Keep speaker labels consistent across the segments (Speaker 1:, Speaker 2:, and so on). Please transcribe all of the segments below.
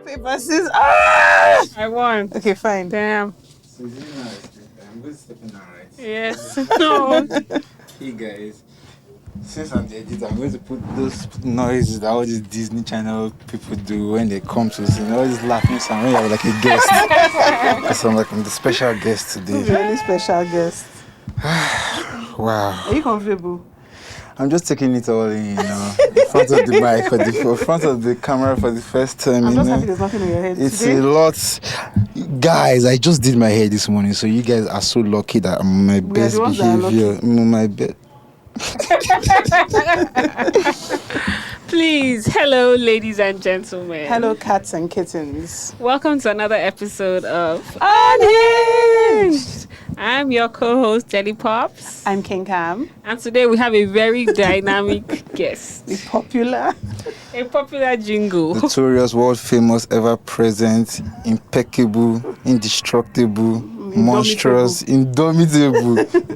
Speaker 1: paper, scissors. Ah!
Speaker 2: I won.
Speaker 1: Okay, fine.
Speaker 2: Damn.
Speaker 3: So is it now? I'm going to step in now, right?
Speaker 2: Yes. No.
Speaker 3: Hey guys, since I'm the editor, I'm going to put those noises that all these Disney Channel people do when they come to see all this laughing sound when you have like a guest. Because I'm the special guest today.
Speaker 1: Really special guest.
Speaker 3: Wow.
Speaker 1: Are you comfortable?
Speaker 3: I'm just taking it all in, in front of the mic, in front of the camera for the first time.
Speaker 1: I'm just happy there's nothing in your head
Speaker 3: It's
Speaker 1: today.
Speaker 3: a lot. Guys, I just did my hair this morning, so you guys are so lucky that I'm on my best
Speaker 1: the ones that are
Speaker 3: behavior. I'm on my best.
Speaker 2: Please, hello, ladies and gentlemen.
Speaker 1: Hello, cats and kittens.
Speaker 2: Welcome to another episode of
Speaker 1: UnHinged!
Speaker 2: I'm your co-host, Dele Pops.
Speaker 1: I'm King Cam.
Speaker 2: And today we have a very dynamic guest.
Speaker 1: The popular.
Speaker 2: A popular jingle.
Speaker 3: Notorious, world famous, ever present, impeccable, indestructible, monstrous, indomitable,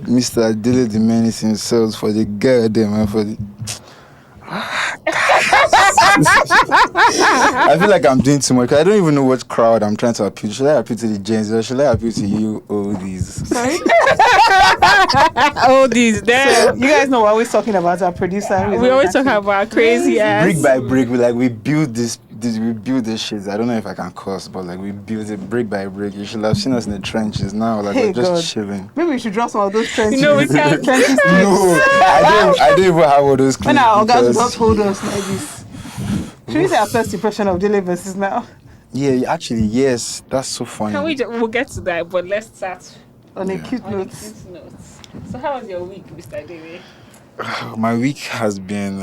Speaker 3: Mr. Dele the Menace himself for the goddamn and for the. I feel like I'm doing too much because I don't even know what crowd I'm trying to appeal to. Should I appeal to the GenZ or should I appeal to you oldies?
Speaker 1: Sorry?
Speaker 2: Oldies, damn.
Speaker 1: You guys know we're always talking about our producer.
Speaker 2: We always talk about crazy ass.
Speaker 3: Brick by brick, we build this shit. I don't know if I can curse, but we build it brick by brick. You should have seen us in the trenches now,
Speaker 1: Hey,
Speaker 3: we're just
Speaker 1: God.
Speaker 3: chilling.
Speaker 1: Maybe we should draw some of those trenches.
Speaker 2: No, we can't.
Speaker 1: Trenches.
Speaker 3: No, I don't even have all those
Speaker 1: When
Speaker 3: clips
Speaker 1: our guys
Speaker 3: because-
Speaker 1: just hold us like this. Should we say our first impression of Dele versus now?
Speaker 3: Yeah, actually, yes. That's so funny.
Speaker 2: Can we'll get to that, but let's start
Speaker 1: On a cute
Speaker 2: on a
Speaker 1: note.
Speaker 2: cute note. So how was your week, Mr. Dele?
Speaker 3: My week has been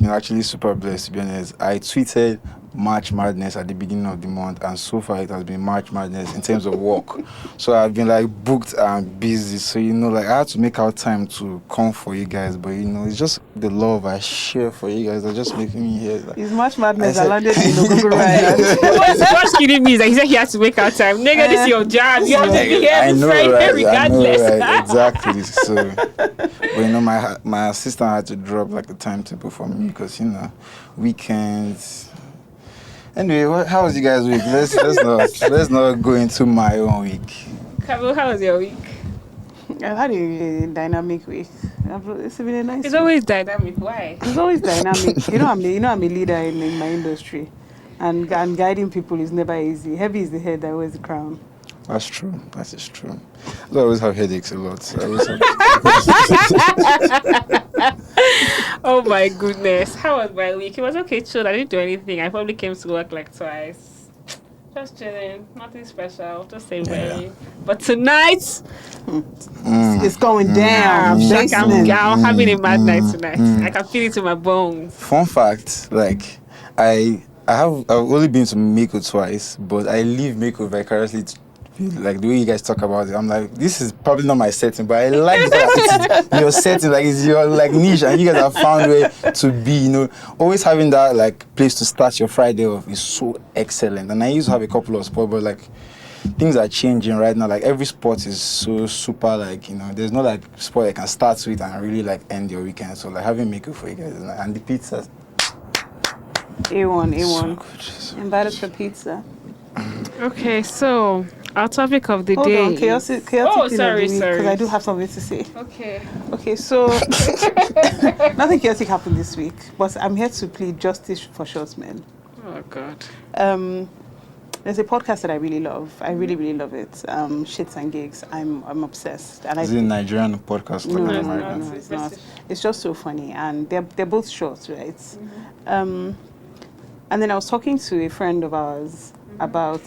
Speaker 3: actually super blessed, to be honest. I tweeted March Madness at the beginning of the month, and so far it has been March Madness in terms of work. So I've been booked and busy. So I had to make out time to come for you guys, but it's just the love I share for you guys that just making me here.
Speaker 1: It's March Madness.
Speaker 3: I
Speaker 1: I
Speaker 3: said-
Speaker 1: landed in Ogogo Ride.
Speaker 2: What's kidding me is that he said he has to make our time. Nigga, this is your job. You have to be here
Speaker 3: I
Speaker 2: every
Speaker 3: know,
Speaker 2: Friday
Speaker 3: right?
Speaker 2: regardless.
Speaker 3: I know, right? Exactly. So, but my assistant had to drop the timetable for me because weekends. Anyway, how was you guys' week? Let's not go into my own week.
Speaker 2: Kabo, how was your week?
Speaker 1: I've had a dynamic week. It's been a nice
Speaker 2: It's
Speaker 1: week.
Speaker 2: always dynamic. Why?
Speaker 1: It's always dynamic. I'm a leader in my industry, and guiding people is never easy. Heavy is the head that wears the crown.
Speaker 3: That's true. That is true. I always have headaches a lot. So I always have
Speaker 2: Oh my goodness. How was my week? It was okay, chill. I didn't do anything. I probably came to work twice. Just chilling. Nothing special. Just same very. But tonight,
Speaker 1: It's going down.
Speaker 2: I'm having a mad night tonight. I can feel it in my bones.
Speaker 3: Fun fact, I've only been to Mako twice, but I leave Mako vicariously the way you guys talk about it. I'm this is probably not my setting, but I like that your setting, it's your niche, and you guys have found a way to be, always having that place to start your Friday off is so excellent. And I used to have a couple of sports, but things are changing right now. Every sport is so super, there's no sport I can start with and really end your weekend. So having Mako for you guys and the pizzas.
Speaker 1: A1.
Speaker 3: So good.
Speaker 1: Invite us for pizza.
Speaker 2: Okay, so our topic of the
Speaker 1: Hold
Speaker 2: day.
Speaker 1: on, chaotic
Speaker 2: Oh,
Speaker 1: thing
Speaker 2: sorry.
Speaker 1: because I do have something to say.
Speaker 2: Okay.
Speaker 1: So nothing chaotic happened this week, but I'm here to plead justice for short men.
Speaker 2: Oh God.
Speaker 1: There's a podcast that I really love. I really, really love it. Shits and Gigs. I'm obsessed. And
Speaker 3: Is it a Nigerian podcast?
Speaker 1: No,
Speaker 2: it's
Speaker 3: American?
Speaker 2: not.
Speaker 1: it's not. It's just so funny, and they're both short, right?
Speaker 2: Mm-hmm.
Speaker 1: And then I was talking to a friend of ours about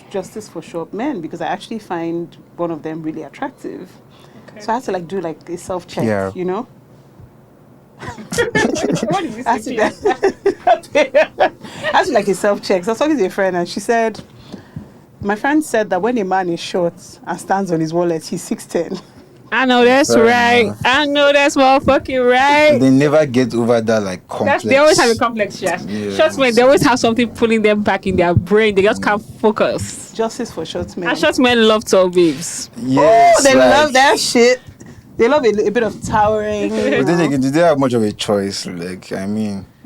Speaker 1: justice for short men because I actually find one of them really attractive.
Speaker 2: Okay.
Speaker 1: So I had to do a self-check,
Speaker 3: Yeah.
Speaker 2: What did you
Speaker 1: I had
Speaker 2: say?
Speaker 1: to, I had to a self-check. So I was talking to a friend and she said, my friend said that when a man is short and stands on his wallet, he's 6'10".
Speaker 2: I know that's
Speaker 3: Fair
Speaker 2: right.
Speaker 3: enough.
Speaker 2: I know that's motherfucking right.
Speaker 3: They never get over that complex.
Speaker 2: They always have a complex shot.
Speaker 3: Yeah.
Speaker 2: Short men, they always have something pulling them back in their brain. They just can't focus.
Speaker 1: Justice for short men.
Speaker 2: And short men love tall babes.
Speaker 3: Yes,
Speaker 1: They love that shit. They love a bit of towering.
Speaker 3: But then again, do they have much of a choice?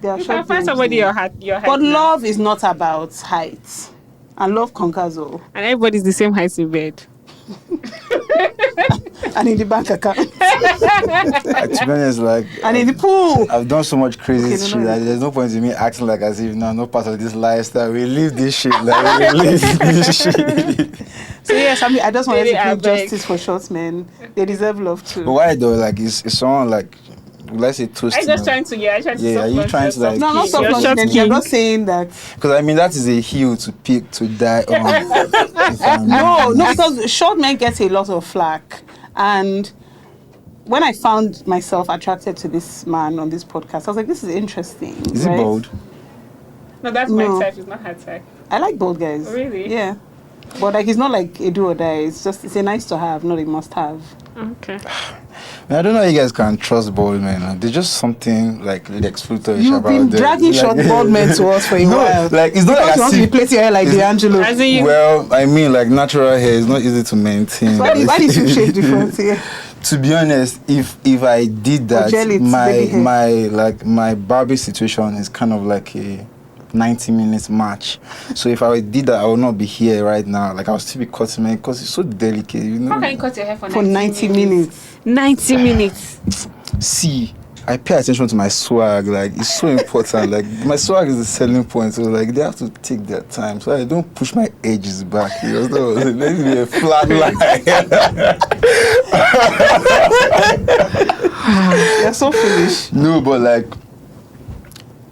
Speaker 1: There are
Speaker 2: You
Speaker 1: short
Speaker 2: can find
Speaker 1: babes
Speaker 2: somebody
Speaker 1: there.
Speaker 2: your height.
Speaker 1: But
Speaker 2: now.
Speaker 1: love is not about height. And love conquers all.
Speaker 2: And everybody's the same height in bed.
Speaker 1: And in the bank account.
Speaker 3: To be honest, like
Speaker 1: And in the pool.
Speaker 3: I've done so much crazy
Speaker 1: Okay, no,
Speaker 3: shit.
Speaker 1: no.
Speaker 3: Like, there's no point in me acting like as if no part of this lifestyle. We live this shit. Like we live this shit.
Speaker 1: So yes, I mean, I just wanted
Speaker 2: Really,
Speaker 1: to
Speaker 2: I
Speaker 1: give
Speaker 2: beg.
Speaker 1: justice for short men. They deserve love too.
Speaker 3: But why though? Like it's someone like let's say toasting.
Speaker 2: I just trying to I trying to
Speaker 3: Yeah, are you
Speaker 2: soft
Speaker 3: trying
Speaker 2: launch
Speaker 3: to, like,
Speaker 1: No, not
Speaker 2: your
Speaker 1: soft
Speaker 2: short
Speaker 1: launching.
Speaker 2: king.
Speaker 1: I'm not saying that.
Speaker 3: Because I mean that is a hill to pick to die on. If I'm
Speaker 1: No,
Speaker 3: being honest.
Speaker 1: because short men get a lot of flack. And when I found myself attracted to this man on this podcast, I was like, this is interesting.
Speaker 3: Is he
Speaker 1: right?
Speaker 3: bold?
Speaker 2: No, that's
Speaker 1: No.
Speaker 2: my type. It's not her type.
Speaker 1: I like bold guys.
Speaker 2: Really?
Speaker 1: Yeah. But like, it's not like a do or die. It's a nice to have, not a must have.
Speaker 2: Okay.
Speaker 3: I don't know how you guys can trust bald men. There's just something like exploitorish
Speaker 1: You've
Speaker 3: about
Speaker 1: been
Speaker 3: them.
Speaker 1: dragging
Speaker 3: Like-
Speaker 1: short bald men to us for a
Speaker 3: No,
Speaker 1: while.
Speaker 3: like it's not
Speaker 1: Because
Speaker 3: like
Speaker 1: you
Speaker 3: as
Speaker 1: want to be
Speaker 3: if,
Speaker 1: plaiting your hair like
Speaker 3: it's-
Speaker 1: D'Angelo.
Speaker 2: As in you,
Speaker 3: well, I mean like natural hair is not easy to maintain.
Speaker 1: Why did you shave the front here?
Speaker 3: To be honest, if I did that,
Speaker 1: gel it, baby hair.
Speaker 3: my Barbie situation is kind of like a 90 minutes match. So if I did that, I would not be here right now. Like I would still be cutting my because it's so delicate, you know.
Speaker 2: how can you cut your hair for
Speaker 1: 90 minutes.
Speaker 2: 90 minutes.
Speaker 3: See, I pay attention to my swag. Like it's so important. Like my swag is the selling point. So like they have to take their time. So I don't push my edges back. You know, so let me be a flat line.
Speaker 1: You're so foolish.
Speaker 3: No, but like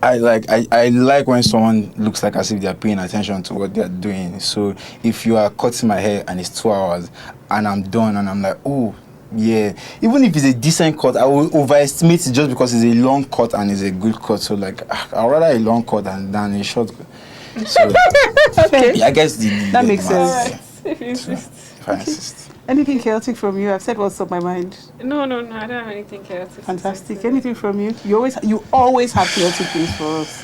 Speaker 3: I like when someone looks like as if they're paying attention to what they're doing. So if you are cutting my hair and it's 2 hours and I'm done and I'm like, oh yeah, even if it's a decent cut, I will overestimate it just because it's a long cut and it's a good cut. So like I'd rather a long cut than a short cut. So
Speaker 1: Okay.
Speaker 3: yeah, I guess
Speaker 1: That makes
Speaker 3: math,
Speaker 1: sense.
Speaker 3: yeah,
Speaker 2: If you insist.
Speaker 3: if I insist.
Speaker 1: Anything chaotic from you? I've said what's on my mind.
Speaker 2: No, I don't have anything chaotic.
Speaker 1: Fantastic. Anything from you? You always have chaotic things for us.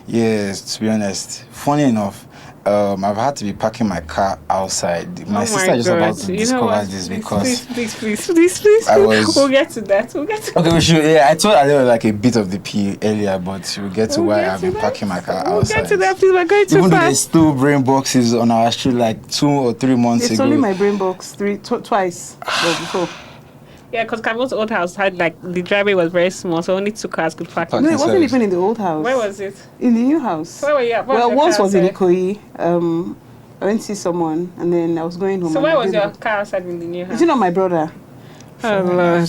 Speaker 3: Yes, to be honest. Funny enough, I've had to be parking my car outside. My sister just about to discover this because
Speaker 2: Please.
Speaker 3: I was-
Speaker 2: We'll get to that.
Speaker 3: okay, we should. Yeah, I told her there was like a bit of the P earlier, but we'll get to
Speaker 2: We'll
Speaker 3: why
Speaker 2: get
Speaker 3: I've
Speaker 2: to
Speaker 3: been
Speaker 2: that.
Speaker 3: parking my car
Speaker 2: We'll
Speaker 3: outside.
Speaker 2: get to that, please. We're going too
Speaker 3: Even though
Speaker 2: fast.
Speaker 3: there's still brain boxes on our street like 2 or 3 months
Speaker 1: It's
Speaker 3: ago.
Speaker 1: only my brain box twice before.
Speaker 2: Yeah, because Camel's old house had like the driveway was very small, so only 2 cars could park.
Speaker 3: Park.
Speaker 1: No, it wasn't
Speaker 3: Inside.
Speaker 1: even in the old house.
Speaker 2: Where was it?
Speaker 1: In the new house.
Speaker 2: Where were you?
Speaker 1: Well, once was in Ikoyi. I went to see someone, and then I was going home.
Speaker 2: So
Speaker 1: and
Speaker 2: where
Speaker 1: I
Speaker 2: was
Speaker 1: didn't-
Speaker 2: your car outside in the new house?
Speaker 1: Is it not my brother?
Speaker 2: Oh Lord.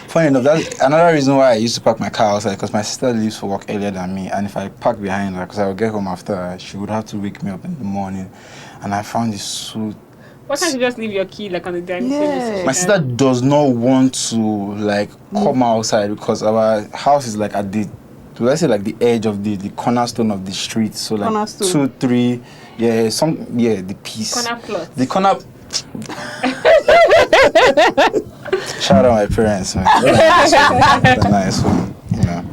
Speaker 3: Funny enough, that's another reason why I used to park my car outside because my sister leaves for work earlier than me, and if I park behind her, because I would get home after her, she would have to wake me up in the morning, and I found this so.
Speaker 2: Why can't you just leave your key like on the dining
Speaker 1: Yeah.
Speaker 2: table?
Speaker 3: My sister does not want to like come outside because our house is like at the, let's say like the edge of the cornerstone of the street. So like
Speaker 1: Cornerstone.
Speaker 3: 2, 3, the piece.
Speaker 2: Corner plot.
Speaker 3: The corner. Shout out my parents, man. They're nice one, you know.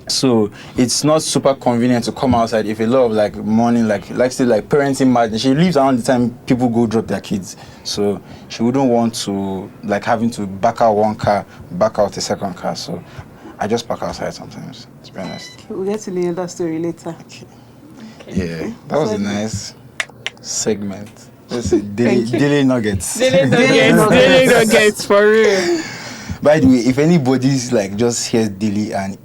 Speaker 3: So it's not super convenient to come outside if a lot of like morning, like say like parenting madness. She leaves around the time people go drop their kids, so she wouldn't want to like having to back out one car, back out a second car. So I just park outside sometimes. To be honest.
Speaker 1: We'll get to the other story later.
Speaker 3: Yeah, that was a nice segment. Let's say daily nuggets.
Speaker 2: Dele nuggets for real.
Speaker 3: By the way, if anybody's like just hears Dele and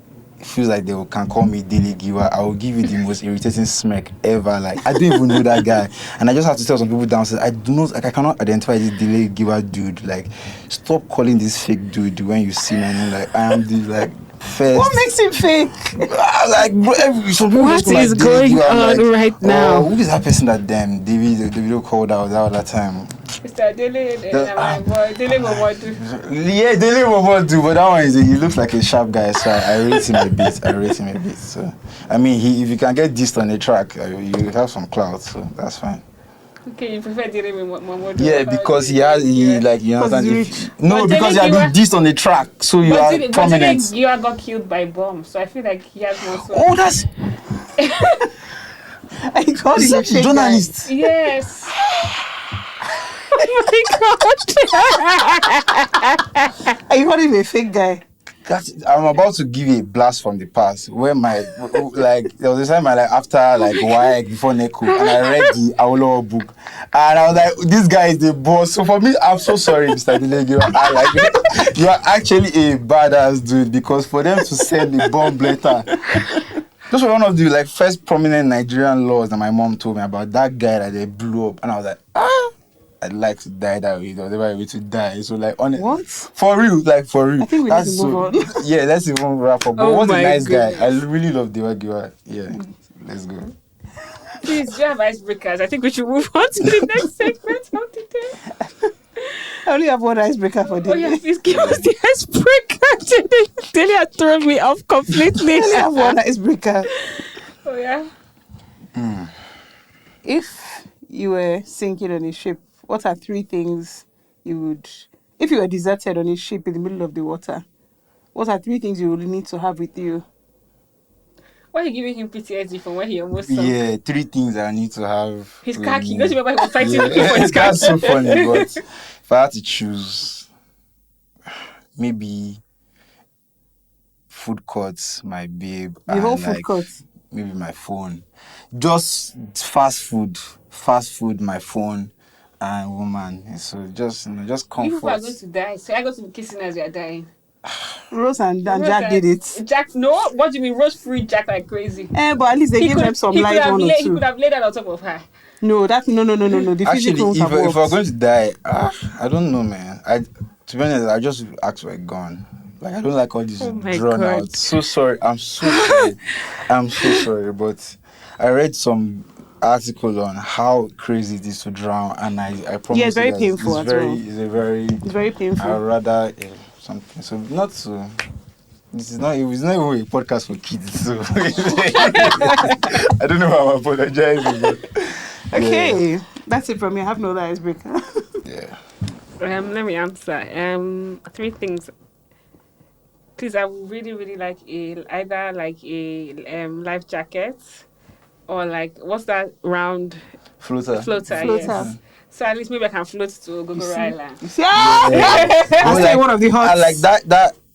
Speaker 3: feels like they can call me Dele giver, I will give you the most irritating smack ever. Like I don't even know that guy, and I just have to tell some people downstairs I cannot identify this Dele giver dude. Like stop calling this fake dude when you see me. And like I am the like first.
Speaker 1: What makes him fake?
Speaker 3: Like bro, some people
Speaker 2: What
Speaker 3: just like
Speaker 2: is
Speaker 3: Dele
Speaker 2: going
Speaker 3: giver, I'm
Speaker 2: on
Speaker 3: like,
Speaker 2: right now?
Speaker 3: Oh, who is that person that the video called out that time?
Speaker 2: Mr. Dele, my boy, Dele Momodu.
Speaker 3: Yeah, Dele Momodu, but that one he looks like a sharp guy, so I rate him a bit. So I mean, if you can get dissed on a track, you have some clout, so that's fine.
Speaker 2: Okay, you prefer Dele Momodu?
Speaker 3: Yeah, because he like you
Speaker 1: Because
Speaker 3: understand.
Speaker 1: he's
Speaker 3: No,
Speaker 2: But
Speaker 3: because
Speaker 2: Dele
Speaker 3: you are being
Speaker 2: Giwa-
Speaker 3: dissed on the track, so you are prominent.
Speaker 2: You got killed by bomb, so I feel like he has more.
Speaker 3: Oh, that's
Speaker 1: I called him a fake
Speaker 3: journalist.
Speaker 2: Yes. Oh my god.
Speaker 1: guy. I called him a fake guy.
Speaker 3: I'm about to give you a blast from the past where my like there was a time after WAEC before Neko and I read the Awolowo book and I was like, this guy is the boss. So for me, I'm so sorry, Mr. Dele. You are actually a badass dude because for them to send a bomb letter. Those were one of the first prominent Nigerian laws that my mom told me about, that guy that they blew up, and I was like, I'd like to die that way. There was never a way to die. So
Speaker 1: What?
Speaker 3: For real, for real.
Speaker 1: I think we need to move on.
Speaker 3: Yeah, let's even wrap up. But
Speaker 2: Oh
Speaker 3: what's a
Speaker 2: my
Speaker 3: nice
Speaker 2: goodness.
Speaker 3: guy? I really love Dewa. Yeah, let's go.
Speaker 2: Please, do you have icebreakers? I think we should move on to the next segment of the day.
Speaker 1: I only have one icebreaker for
Speaker 2: Oh
Speaker 1: Dele.
Speaker 2: yeah, please give us the icebreaker. Dele had thrown me off completely.
Speaker 1: I only have one icebreaker.
Speaker 2: Oh yeah.
Speaker 1: If you were sinking on a ship, what are 3 things you would... If you were deserted on a ship in the middle of the water, what are 3 things you would need to have with you?
Speaker 2: Why are you giving him PTSD from when he almost sunk?
Speaker 3: Yeah, 3 things I need to have.
Speaker 2: His
Speaker 3: with
Speaker 2: khaki.
Speaker 3: me.
Speaker 2: Don't you remember he was fighting
Speaker 3: Yeah.
Speaker 2: looking for his khaki?
Speaker 3: That's so funny, but if I had to choose, maybe food courts, my babe,
Speaker 1: The
Speaker 3: and
Speaker 1: whole food court.
Speaker 3: maybe my phone. Just fast food, my phone, and woman. So just just
Speaker 2: You people are
Speaker 3: comfort.
Speaker 2: going to die. So I go to be kissing as you are dying.
Speaker 1: Rose and
Speaker 2: Rose
Speaker 1: Jack
Speaker 2: and-
Speaker 1: did it.
Speaker 2: Jack, no. What do you mean? Rose free Jack like crazy.
Speaker 1: But at least they gave them some
Speaker 2: he
Speaker 1: light
Speaker 2: could have
Speaker 1: one or
Speaker 2: He
Speaker 1: 2.
Speaker 2: could have laid that on top of her.
Speaker 1: No, that no. The
Speaker 3: Actually,
Speaker 1: physical
Speaker 3: if
Speaker 1: have
Speaker 3: we're
Speaker 1: worked.
Speaker 3: going to die, I don't know, man. To be honest, I just ask for a gun. I don't like all this
Speaker 2: Oh my
Speaker 3: drawn
Speaker 2: God.
Speaker 3: out. So sorry. I'm so sorry. I'm so sorry. But I read some article on how crazy it is to drown, and I promise
Speaker 1: it's very
Speaker 3: you that
Speaker 1: painful
Speaker 3: It's
Speaker 1: as well.
Speaker 3: It's
Speaker 1: very painful.
Speaker 3: I rather something. So not to. This is not. It's not even a podcast for kids. So I don't know how I'm apologizing. But
Speaker 1: Okay, that's it from me. I have no other icebreaker.
Speaker 3: yeah.
Speaker 2: Let me answer. 3 things. Please, I would really, really like either a life jacket or what's that round
Speaker 3: Floater.
Speaker 2: floater?
Speaker 1: Floater.
Speaker 2: Yes. So at least maybe I can float to Gogoro Island.
Speaker 1: I'll stay in one of the huts.
Speaker 3: I like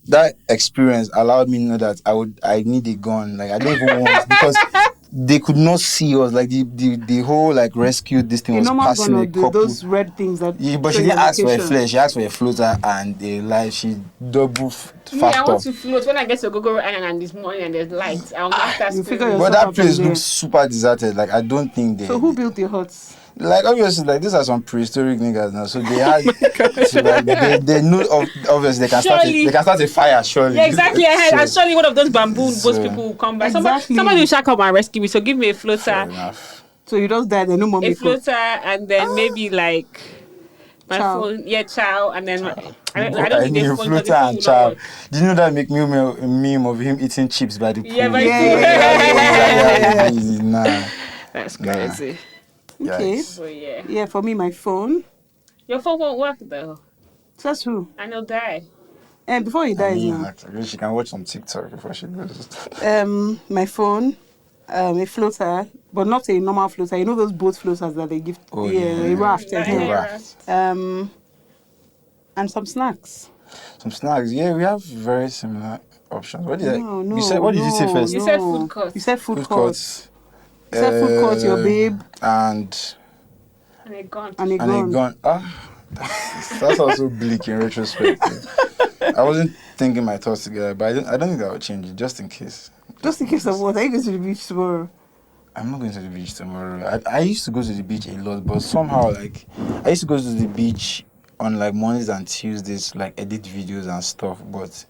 Speaker 3: that experience allowed me to know that I need a gun. I don't even want because they could not see us. The whole rescue this thing
Speaker 1: A
Speaker 3: was
Speaker 1: normal
Speaker 3: passing
Speaker 1: gun
Speaker 3: a
Speaker 1: or
Speaker 3: couple.
Speaker 1: those red things that.
Speaker 3: Yeah, but
Speaker 1: show
Speaker 3: she
Speaker 1: your
Speaker 3: didn't ask for a
Speaker 1: location.
Speaker 3: flare. She asked for a floater and a light. She double
Speaker 2: Me, I
Speaker 3: fact
Speaker 2: want
Speaker 3: up.
Speaker 2: to float when I get to Gogoro Island and this morning and there's lights. I'll make that
Speaker 1: You figure
Speaker 2: spirit.
Speaker 1: yourself
Speaker 3: But that
Speaker 1: up
Speaker 3: place
Speaker 1: in there.
Speaker 3: looks super deserted. I don't think they.
Speaker 1: So who built the huts?
Speaker 3: Obviously, these are some prehistoric niggas now. So they had, so they know obviously they can
Speaker 2: Surely.
Speaker 3: start a fire. Surely,
Speaker 2: Yeah, exactly.
Speaker 3: So,
Speaker 2: And surely one of those bamboo
Speaker 3: So-
Speaker 2: boat people will come by.
Speaker 1: Exactly.
Speaker 2: Somebody will shack up and rescue me. So give me a
Speaker 3: fair
Speaker 2: floater,
Speaker 3: enough.
Speaker 1: So you just died and no more
Speaker 2: a
Speaker 1: makeup.
Speaker 2: floater, and then maybe my
Speaker 1: Chow.
Speaker 2: phone. Yeah, chow, and then I
Speaker 3: I
Speaker 2: don't need
Speaker 3: need
Speaker 2: a
Speaker 3: a
Speaker 2: phone. But the
Speaker 3: floater
Speaker 2: phone
Speaker 3: and
Speaker 2: will not
Speaker 3: chow.
Speaker 2: work.
Speaker 3: Did you know that make me a meme of him eating chips by the pool?
Speaker 2: Yeah, by the
Speaker 1: Yeah.
Speaker 2: pool.
Speaker 3: Easy, nah.
Speaker 2: That's
Speaker 3: Nah.
Speaker 2: crazy.
Speaker 1: Okay.
Speaker 3: Yikes.
Speaker 2: So yeah,
Speaker 1: Yeah, for me, my phone.
Speaker 2: your phone won't work though,
Speaker 1: That's who.
Speaker 2: and it'll die.
Speaker 1: And before he dies now.
Speaker 3: Actually, she can watch some TikTok before she goes.
Speaker 1: My phone, a floater, but not a normal floater. You know those boat floaters that they give.
Speaker 3: Oh,
Speaker 1: yeah,
Speaker 3: yeah.
Speaker 1: a raft.
Speaker 2: Yeah,
Speaker 3: Yeah.
Speaker 2: yeah,
Speaker 3: Raft.
Speaker 2: raft.
Speaker 1: And some snacks.
Speaker 3: Some snacks. Yeah, we have very similar options. What did
Speaker 1: No,
Speaker 3: you say? What did you say
Speaker 1: no,
Speaker 3: first?
Speaker 2: You
Speaker 1: no.
Speaker 2: said food court.
Speaker 1: You said food,
Speaker 3: Food
Speaker 1: court.
Speaker 3: courts.
Speaker 1: You said food court, your babe,
Speaker 3: And
Speaker 2: And a gun.
Speaker 1: and a
Speaker 3: and a
Speaker 1: gun.
Speaker 3: gun. That's also bleak in retrospect. I wasn't thinking my thoughts together, but I don't think that would change it, just in case.
Speaker 1: Just in case of what? Are you going to the beach tomorrow?
Speaker 3: I'm not going to the beach tomorrow. I used to go to the beach a lot, but somehow I used to go to the beach on Mondays and Tuesdays, edit videos and stuff. But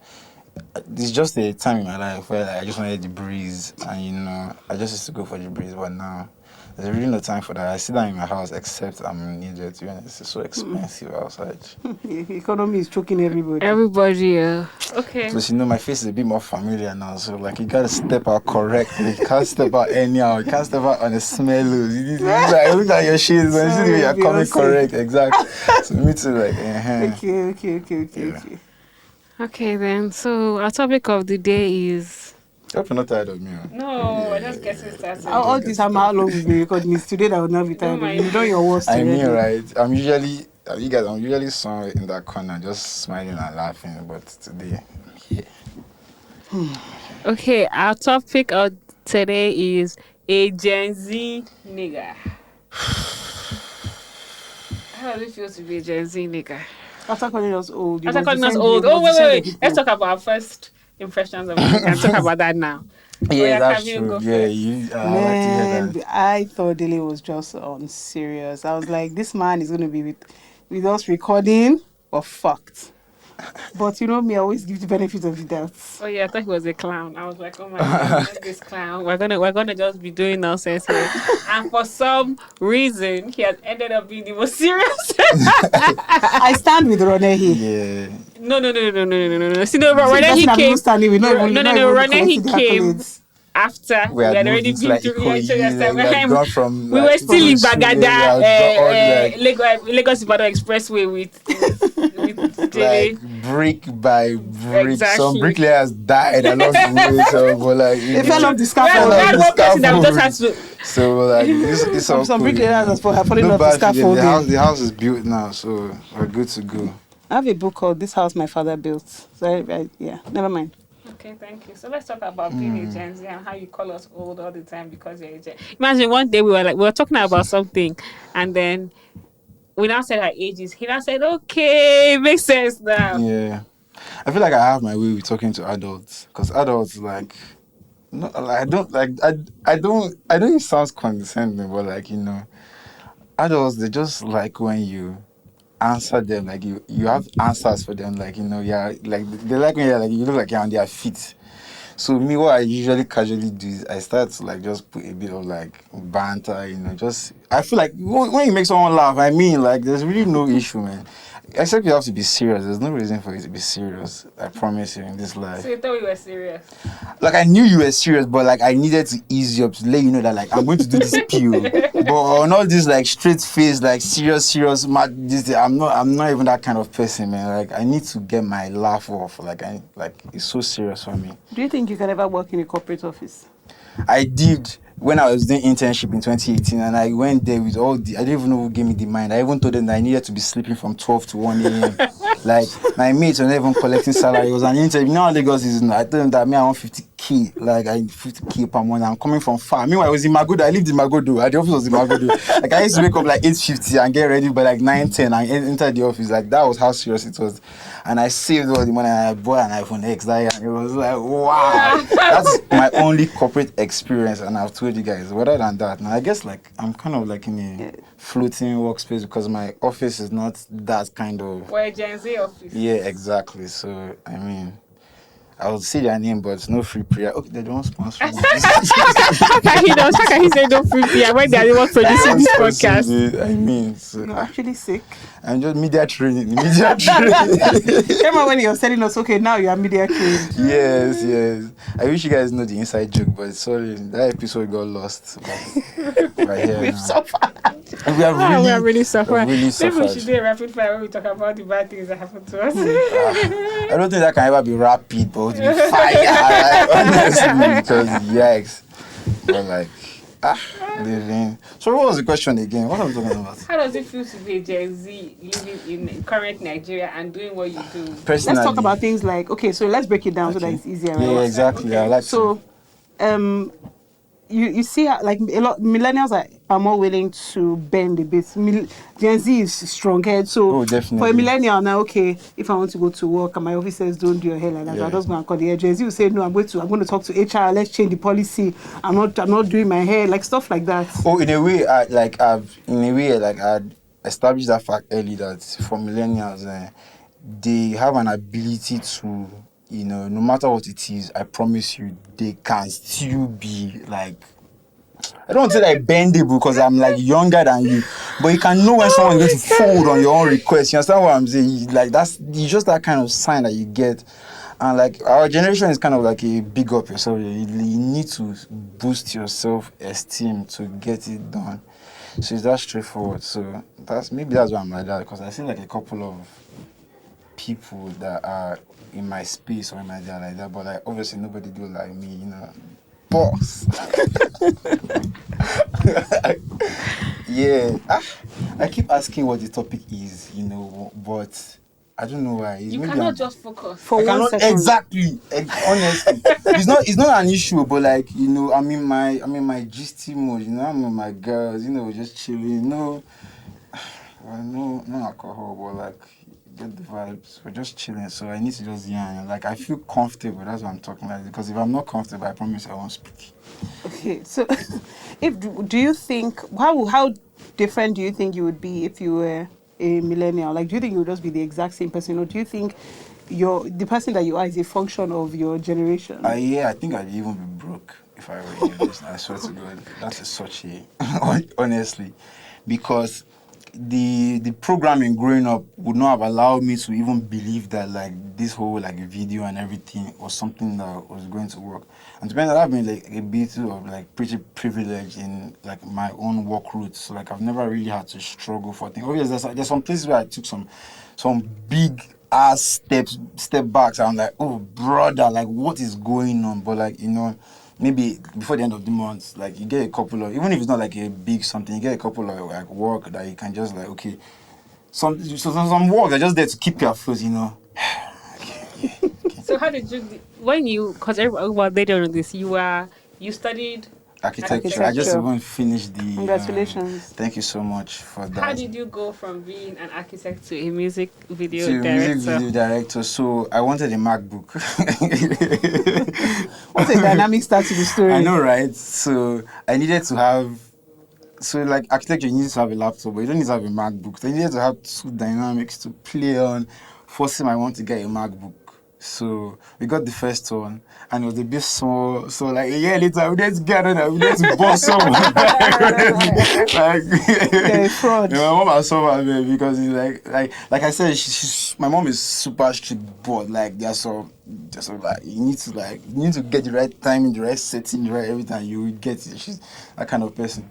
Speaker 3: it's just a time in my life where I just wanted the breeze, and I just used to go for the breeze. But now there's really no time for that. I sit down in my house except I'm needed. To be honest, it's so expensive outside.
Speaker 1: The economy is choking everybody.
Speaker 2: Everybody, okay.
Speaker 3: Plus, my face is a bit more familiar now, so you gotta step out correctly. You can't step out anyhow. You can't step out on a smell. Look at your shades when you see you're coming
Speaker 1: Beyonce.
Speaker 3: correct. Exactly. So me too,
Speaker 1: Okay.
Speaker 2: Okay then. So our topic of the day is.
Speaker 3: Hope you're not tired of me.
Speaker 2: No, we're just getting started.
Speaker 1: All this time, how long we've been recording this today that I will not be tired.
Speaker 2: mind
Speaker 1: You've done your worst
Speaker 3: I
Speaker 1: already.
Speaker 3: mean, right? I'm usually somewhere in that corner just smiling and laughing, but today, yeah.
Speaker 2: Okay, our topic of today is a Gen Z nigga. How does it feel to be a Gen Z nigga?
Speaker 1: After calling us old,
Speaker 2: After calling us old. Oh, wait,
Speaker 1: the
Speaker 2: wait. Let's
Speaker 1: people.
Speaker 2: talk about our first impressions of it. We can talk about that now. Oh,
Speaker 3: Yeah,
Speaker 2: yeah,
Speaker 3: that's
Speaker 2: Camille,
Speaker 3: true.
Speaker 2: go
Speaker 3: Yeah,
Speaker 2: first.
Speaker 3: I like to hear
Speaker 1: Man,
Speaker 3: that.
Speaker 1: I thought Dele was just on serious. I was like, this man is going to be with us recording or fucked. But you know me, I always give the benefit of the doubt.
Speaker 2: Oh yeah, I thought he was a clown. I was like, oh my god, not this clown. We're gonna just be doing nonsense here. And for some reason, he has ended up being the most serious.
Speaker 1: I stand with Rene here.
Speaker 3: Yeah.
Speaker 2: No. See, no,
Speaker 1: See the
Speaker 2: Rene he
Speaker 1: person I'm even
Speaker 2: came.
Speaker 1: standing with,
Speaker 2: No, Rene he
Speaker 1: collecting the
Speaker 2: came
Speaker 1: accolades.
Speaker 2: after
Speaker 3: We
Speaker 2: we
Speaker 3: had
Speaker 2: had
Speaker 3: moved
Speaker 2: already
Speaker 3: into
Speaker 2: been
Speaker 3: like
Speaker 2: through.
Speaker 3: Ikoyi,
Speaker 2: So yes,
Speaker 3: like, we had gone from
Speaker 2: we
Speaker 3: like
Speaker 2: were still in
Speaker 3: Ikoyi to
Speaker 2: Bagada,
Speaker 3: like
Speaker 2: Lagos Ibadan Expressway with Dele.
Speaker 3: like brick by brick. Some
Speaker 2: Exactly.
Speaker 3: bricklayers died along the way, so but like
Speaker 1: They fell off the
Speaker 2: We
Speaker 1: scaffold.
Speaker 2: had one person that we just had
Speaker 3: scaffold.
Speaker 2: to.
Speaker 3: So like it's all
Speaker 1: Some
Speaker 3: cool.
Speaker 1: bricklayers have fallen
Speaker 3: No
Speaker 1: off the
Speaker 3: bad feeling.
Speaker 1: scaffolding.
Speaker 3: The house is built now, so we're good to go.
Speaker 1: I have a book called This House My Father Built. So yeah, never mind.
Speaker 2: Okay, thank you. So let's talk about being a Gen Z and how you call us old all the time because you're a Gen. Imagine one day we were talking about something, and then we now said our ages. He now said, "Okay, makes sense now."
Speaker 3: Yeah, I feel like I have my way with talking to adults because adults like. No, I don't like. I don't. I know it sounds condescending, but like adults they just like when you answer them like you have answers for them like yeah like they like when you're like you look like you're on their feet. So me, what I usually casually do is I start to like just put a bit of like banter, just I feel like when you make someone laugh, I mean like there's really no issue, man. Except you have to be serious. There's no reason for you to be serious. I promise you in this life.
Speaker 2: So you thought we were serious?
Speaker 3: Like I knew you were serious, but like I needed to ease you up to let you know that like I'm going to do this PO. But on all this like straight face, like serious, mad, I'm not even that kind of person, man. Like I need to get my laugh off. Like it's so serious for me.
Speaker 1: Do you think you can ever work in a corporate office?
Speaker 3: I did when I was doing internship in 2018, and I went there with all the. I didn't even know who gave me the mind. I even told them that I needed to be sleeping from 12 to 1 a.m. Like my mates were not even collecting salary. It was an internship. You know how Lagos is. I told them that me I want 50k, like I 50k per month. I'm coming from far. Meanwhile, I was in Magodo. I lived in Magodo. The office was in Magodo. Like I used to wake up like 8:50 and get ready by like 9:10 and enter the office. Like that was how serious it was. And I saved all the money and I bought an iPhone X. And it was like wow. That's my only corporate experience, and I've told you guys. Other than that, now I guess like I'm kind of like in a floating workspace because my office is not that kind of.
Speaker 2: We're a Gen Z office.
Speaker 3: Yeah, exactly. So I mean, I would say their name, but it's no free prayer. Okay, they don't sponsor me.
Speaker 2: How can he say no free PR when they are the ones producing this podcast?
Speaker 3: I mean, so,
Speaker 1: You're actually sick.
Speaker 3: I'm just media training.
Speaker 1: Remember when you were telling us, okay, now you are media trained.
Speaker 3: Yes. I wish you guys know the inside joke, but sorry, that episode got lost. But right here
Speaker 1: We've
Speaker 3: now.
Speaker 1: suffered.
Speaker 3: We are
Speaker 2: really suffering.
Speaker 3: Really
Speaker 2: Maybe we
Speaker 3: suffered.
Speaker 2: should do a rapid fire when we talk about the bad things that happen to us.
Speaker 3: I don't think that can ever be rapid, but it will be fire, like, honestly, because yikes. But like, living. So what was the question again? What are we talking about?
Speaker 2: How does it feel to be a Gen Z living in current Nigeria and doing what you do?
Speaker 3: Personally,
Speaker 1: Let's talk about things like, okay, so let's break it down so that
Speaker 3: Okay.
Speaker 1: it's easier,
Speaker 3: Yeah,
Speaker 1: right?
Speaker 3: exactly.
Speaker 2: Okay.
Speaker 3: I like
Speaker 1: So, you see how, like a lot millennials are more willing to bend a bit. Gen Z is strong head, so
Speaker 3: Oh, definitely.
Speaker 1: for a millennial now, okay, if I want to go to work and my office says don't do your hair like that,
Speaker 3: Yeah.
Speaker 1: I'm just going to call the hair. Gen Z will say no, I'm going to talk to HR. Let's change the policy. I'm not doing my hair, like stuff like that.
Speaker 3: Oh, in a way, I'd established that fact early that for millennials, they have an ability to, no matter what it is, I promise you, they can still be like. I don't want to say like bendable because I'm like younger than you, but you can know when someone's going to fold on your own request. You understand what I'm saying? Like it's just that kind of sign that you get. And like our generation is kind of like a big up yourself. You need to boost your self-esteem to get it done. So it's that straightforward. So that's why I'm like that, because I see like a couple of people that are in my space or in my day like that, but like obviously nobody do like me, boss. Yeah. I keep asking what the topic is, but I don't know why.
Speaker 2: You
Speaker 3: Maybe
Speaker 2: cannot just focus.
Speaker 1: For
Speaker 3: I
Speaker 1: 1
Speaker 3: cannot
Speaker 1: second.
Speaker 3: exactly. Honestly, it's not an issue, but like I'm in my GST mode. I'm with my girls. Just chilling. No alcohol, but like get the vibes. We're just chilling, so I need to just yarn. Like I feel comfortable. That's what I'm talking about. Because if I'm not comfortable, I promise I won't speak.
Speaker 1: Okay, so if do you think how different do you think you would be if you were a millennial? Like, do you think you would just be the exact same person, or do you think the person that you are is a function of your generation?
Speaker 3: Yeah, I think I'd even be broke if I were you. I swear to God, that is such a honestly, because the programming growing up would not have allowed me to even believe that like this whole like video and everything was something that was going to work. And to be honest, I've been like a bit of like pretty privileged in like my own work route. So like I've never really had to struggle for things. Obviously, there's some places where I took some big ass step backs. I'm like, oh brother, like what is going on? But like maybe before the end of the month, like you get a couple of, even if it's not like a big something, you get a couple of like work that you can just like, okay, some work are just there to keep you afloat.
Speaker 2: So how did you when you because everyone they don't know this you studied
Speaker 3: Architecture. I just
Speaker 1: Architecture.
Speaker 3: even finished the.
Speaker 1: Congratulations.
Speaker 3: Thank you so much for that.
Speaker 2: how did you go from being an architect to a music video
Speaker 3: To
Speaker 2: director?
Speaker 3: music video director, so I wanted a MacBook.
Speaker 1: What a dynamic start to the story.
Speaker 3: I know, right? So I needed to have. So like architecture, you need to have a laptop, but you don't need to have a MacBook. So you needed to have two dynamics to play on. First time I want to get a MacBook. So we got the first one, and it was a bit small. So like a year later, we need to get on. We need to bust someone.
Speaker 1: You're a fraud.
Speaker 3: My mom has suffered me because it's like I said, my mom is super strict, but like there's some like you need to get the right timing, the right setting, the right everything. You will get it. She's that kind of person.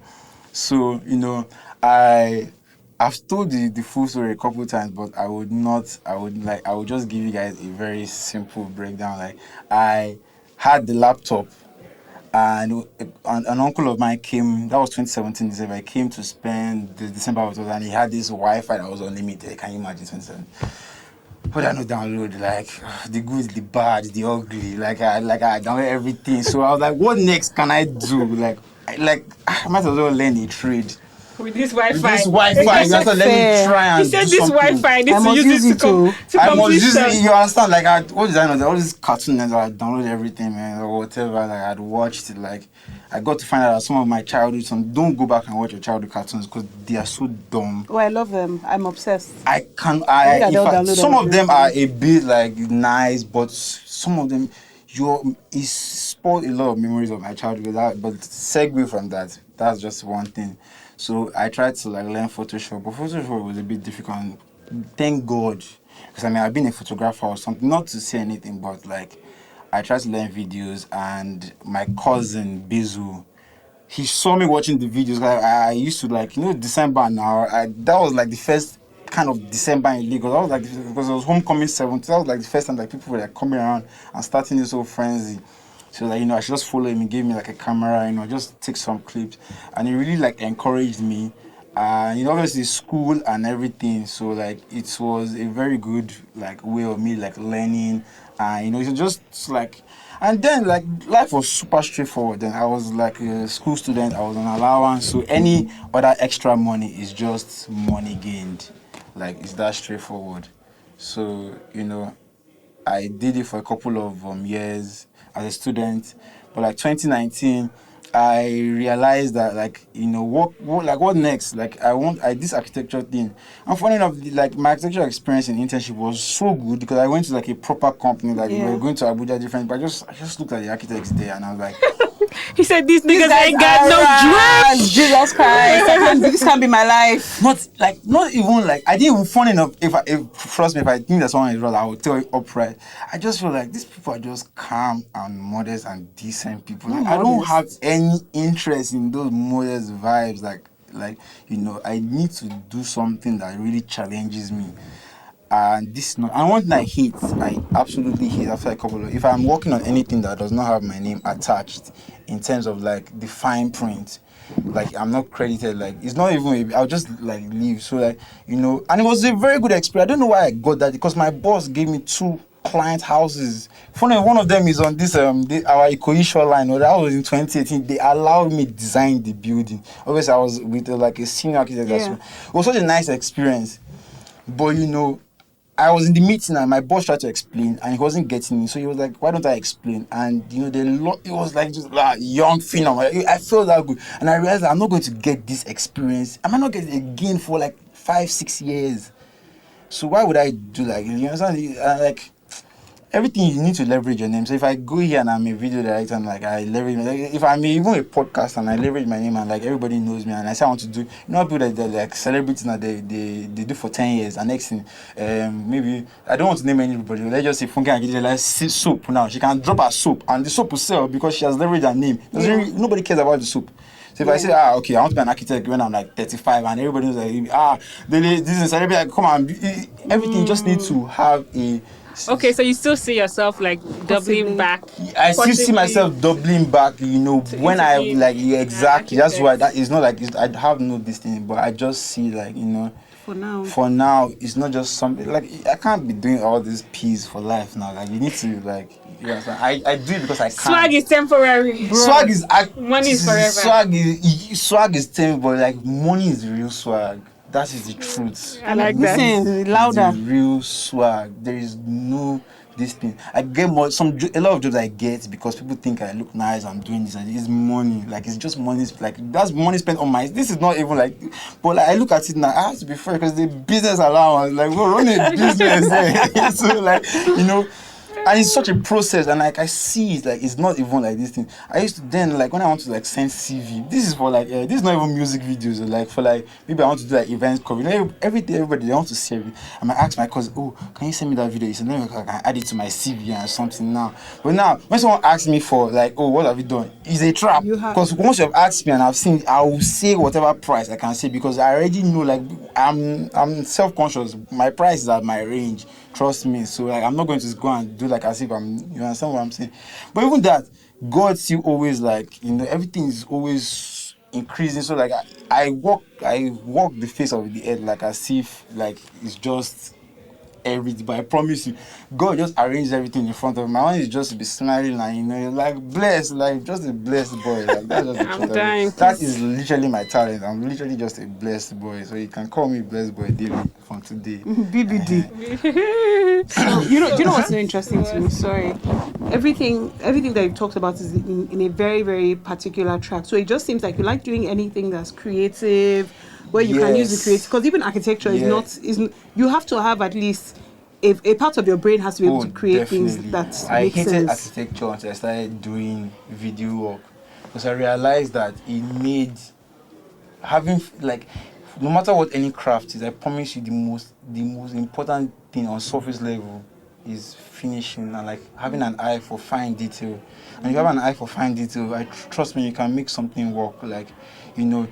Speaker 3: So I've told the full story a couple of times, but I would just give you guys a very simple breakdown. Like I had the laptop, and an uncle of mine came. That was 2017 December. He came to spend the December with us, and he had this Wi-Fi that was unlimited. Can you imagine 2017? But I no download like the good, the bad, the ugly. I download everything. So I was like, what next can I do? I might as well learn a trade.
Speaker 2: With this Wi-Fi.
Speaker 3: With this Wi-Fi, you have to let me try and
Speaker 2: He said
Speaker 3: do
Speaker 2: this
Speaker 3: something.
Speaker 2: Wi-Fi, I need
Speaker 1: I
Speaker 2: to
Speaker 1: must
Speaker 2: use
Speaker 1: use
Speaker 2: it to
Speaker 1: it
Speaker 2: to
Speaker 3: I must use
Speaker 2: completion.
Speaker 3: it. You understand? What did I know? All these cartoons that I download everything, man, or whatever. Like I'd watched it. Like I got to find out that some of my childhood. Don't go back and watch your childhood cartoons because they are so dumb.
Speaker 1: Oh, I love them. I'm obsessed.
Speaker 3: I can.
Speaker 1: think
Speaker 3: I
Speaker 1: I
Speaker 3: in
Speaker 1: don't
Speaker 3: fact,
Speaker 1: download
Speaker 3: some
Speaker 1: them
Speaker 3: of them
Speaker 1: again.
Speaker 3: are a bit like nice, but some of them, it spoiled a lot of memories of my childhood. But segue from that, that's just one thing. So I tried to like learn Photoshop, but Photoshop was a bit difficult. And thank God, because I've been a photographer or something. Not to say anything, but like I tried to learn videos, and my cousin Bizu, he saw me watching the videos. I used to December now. That was like the first kind of December in Lagos. That was like because it was homecoming 70. That was like the first time like people were like coming around and starting this whole frenzy. So like I should just follow him. He gave me like a camera, just take some clips, and he really like encouraged me. Obviously school and everything. So like it was a very good like way of me like learning. It was just like. And then, like, life was super straightforward. Then I was like a school student. I was on allowance. So any other extra money is just money gained. Like, it's that straightforward. So, I did it for a couple of years as a student. But like 2019, I realized that what next? Like I this architecture thing. And funny enough, like my architecture experience in internship was so good because I went to like a proper company. Like we were going to Abuja different, but I just looked at the architects there and I was like,
Speaker 2: He said these niggas ain't got no
Speaker 1: Right.
Speaker 2: drugs.
Speaker 1: Jesus Christ. This can't be my life.
Speaker 3: not even like I didn't even funny enough. If trust me, if I think that someone is wrong, I will tell you upright. I just feel like these people are just calm and modest and decent people. Like, I don't have any interest in those modest vibes. I need to do something that really challenges me. And this is not, and one thing I absolutely hate after a couple of, if I'm working on anything that does not have my name attached in terms of like the fine print, like I'm not credited, like it's not even, I'll just like leave. So like, and it was a very good experience. I don't know why I got that, because my boss gave me 2 client houses. Funny, one of them is on this our Ikoisho line. That was in 2018. They allowed me design the building. Obviously, I was with like a senior architect.
Speaker 1: Yeah.
Speaker 3: It was such a nice experience. But I was in the meeting and my boss tried to explain and he wasn't getting it. So he was like, "Why don't I explain?" And it was like just like young phenom. I felt that good, and I realized that I'm not going to get this experience. I might not get it again for like 5-6 years. So why would I do like, you understand? Like everything, you need to leverage your name. So if I go here and I'm a video director and like I leverage, like if I'm even a podcast and I leverage my name and like everybody knows me and I say I want to do, people that they're like celebrities that they do for 10 years and next thing, maybe I don't want to name anybody. Let's just say Funke and Gidi, like soap now. She can drop her soap and the soap will sell because she has leveraged her name. Nobody cares about the soap. So if I say, okay, I want to be an architect when I'm like 35 and everybody knows like, Dele, this is a celebrity, like, come on, everything just needs to have a...
Speaker 2: Okay, so you still see yourself like doubling back?
Speaker 3: I still see myself doubling back, when I like exactly. That's why that is not like I have no this thing, but I just see like For now, it's not just something like I can't be doing all these P's for life now. Like you need to like. Yes, I do it because I can't.
Speaker 2: Swag is temporary. Bro.
Speaker 3: Swag is
Speaker 2: money is forever.
Speaker 3: Swag is temporary, but like money is real swag. That is the truth.
Speaker 2: I like that.
Speaker 1: Listen, louder.
Speaker 3: The real swag. There is no this thing. I get a lot of jobs I get because people think I look nice. I'm doing this, and it's money. Like it's just money. Like that's money spent on my. This is not even like. But like, I look at it now. I have to be fair because the business allowance. Like we're running a business, so like And it's such a process, and like I see it, like it's not even like this thing. I used to then like when I want to like send CV. This is for like this is not even music videos. Or, like for like maybe I want to do like events coverage. Every day, everybody they want to see everything. I might ask my cousin, "Oh, can you send me that video?" He said, "No, I can add it to my CV and something now." But now when someone asks me for like, "Oh, what have you done?" It's a trap because once you have asked me and I've seen, I will say whatever price I can say because I already know. Like I'm self-conscious. My price is at my range. Trust me. So like I'm not going to go and do like as if I'm, you understand what I'm saying? But even that, God still always like, everything is always increasing. So like I walk the face of the earth like as if like it's just everything. But I promise you, God just arranged everything in front of me. My one is just to be smiling and like blessed, like just a blessed boy. Like that's just
Speaker 2: I'm dying.
Speaker 3: That is literally my talent. I'm literally just a blessed boy. So you can call me blessed boy Dele from today.
Speaker 1: BBD. So do you know what's so interesting to me? Sorry, everything that you talked about is in a very, very particular track. So it just seems like you like doing anything that's creative, where you can use the creative. Because even architecture isn't. You have to have at least a part of your brain has to be able to create
Speaker 3: definitely.
Speaker 1: things that
Speaker 3: I
Speaker 1: make
Speaker 3: hated
Speaker 1: sense.
Speaker 3: architecture until I started doing video work because I realized that it made having like no matter what any craft is, I promise you the most important thing on surface level is finishing and like having an eye for fine detail. And if you have an eye for fine detail, trust me, you can make something work. Like you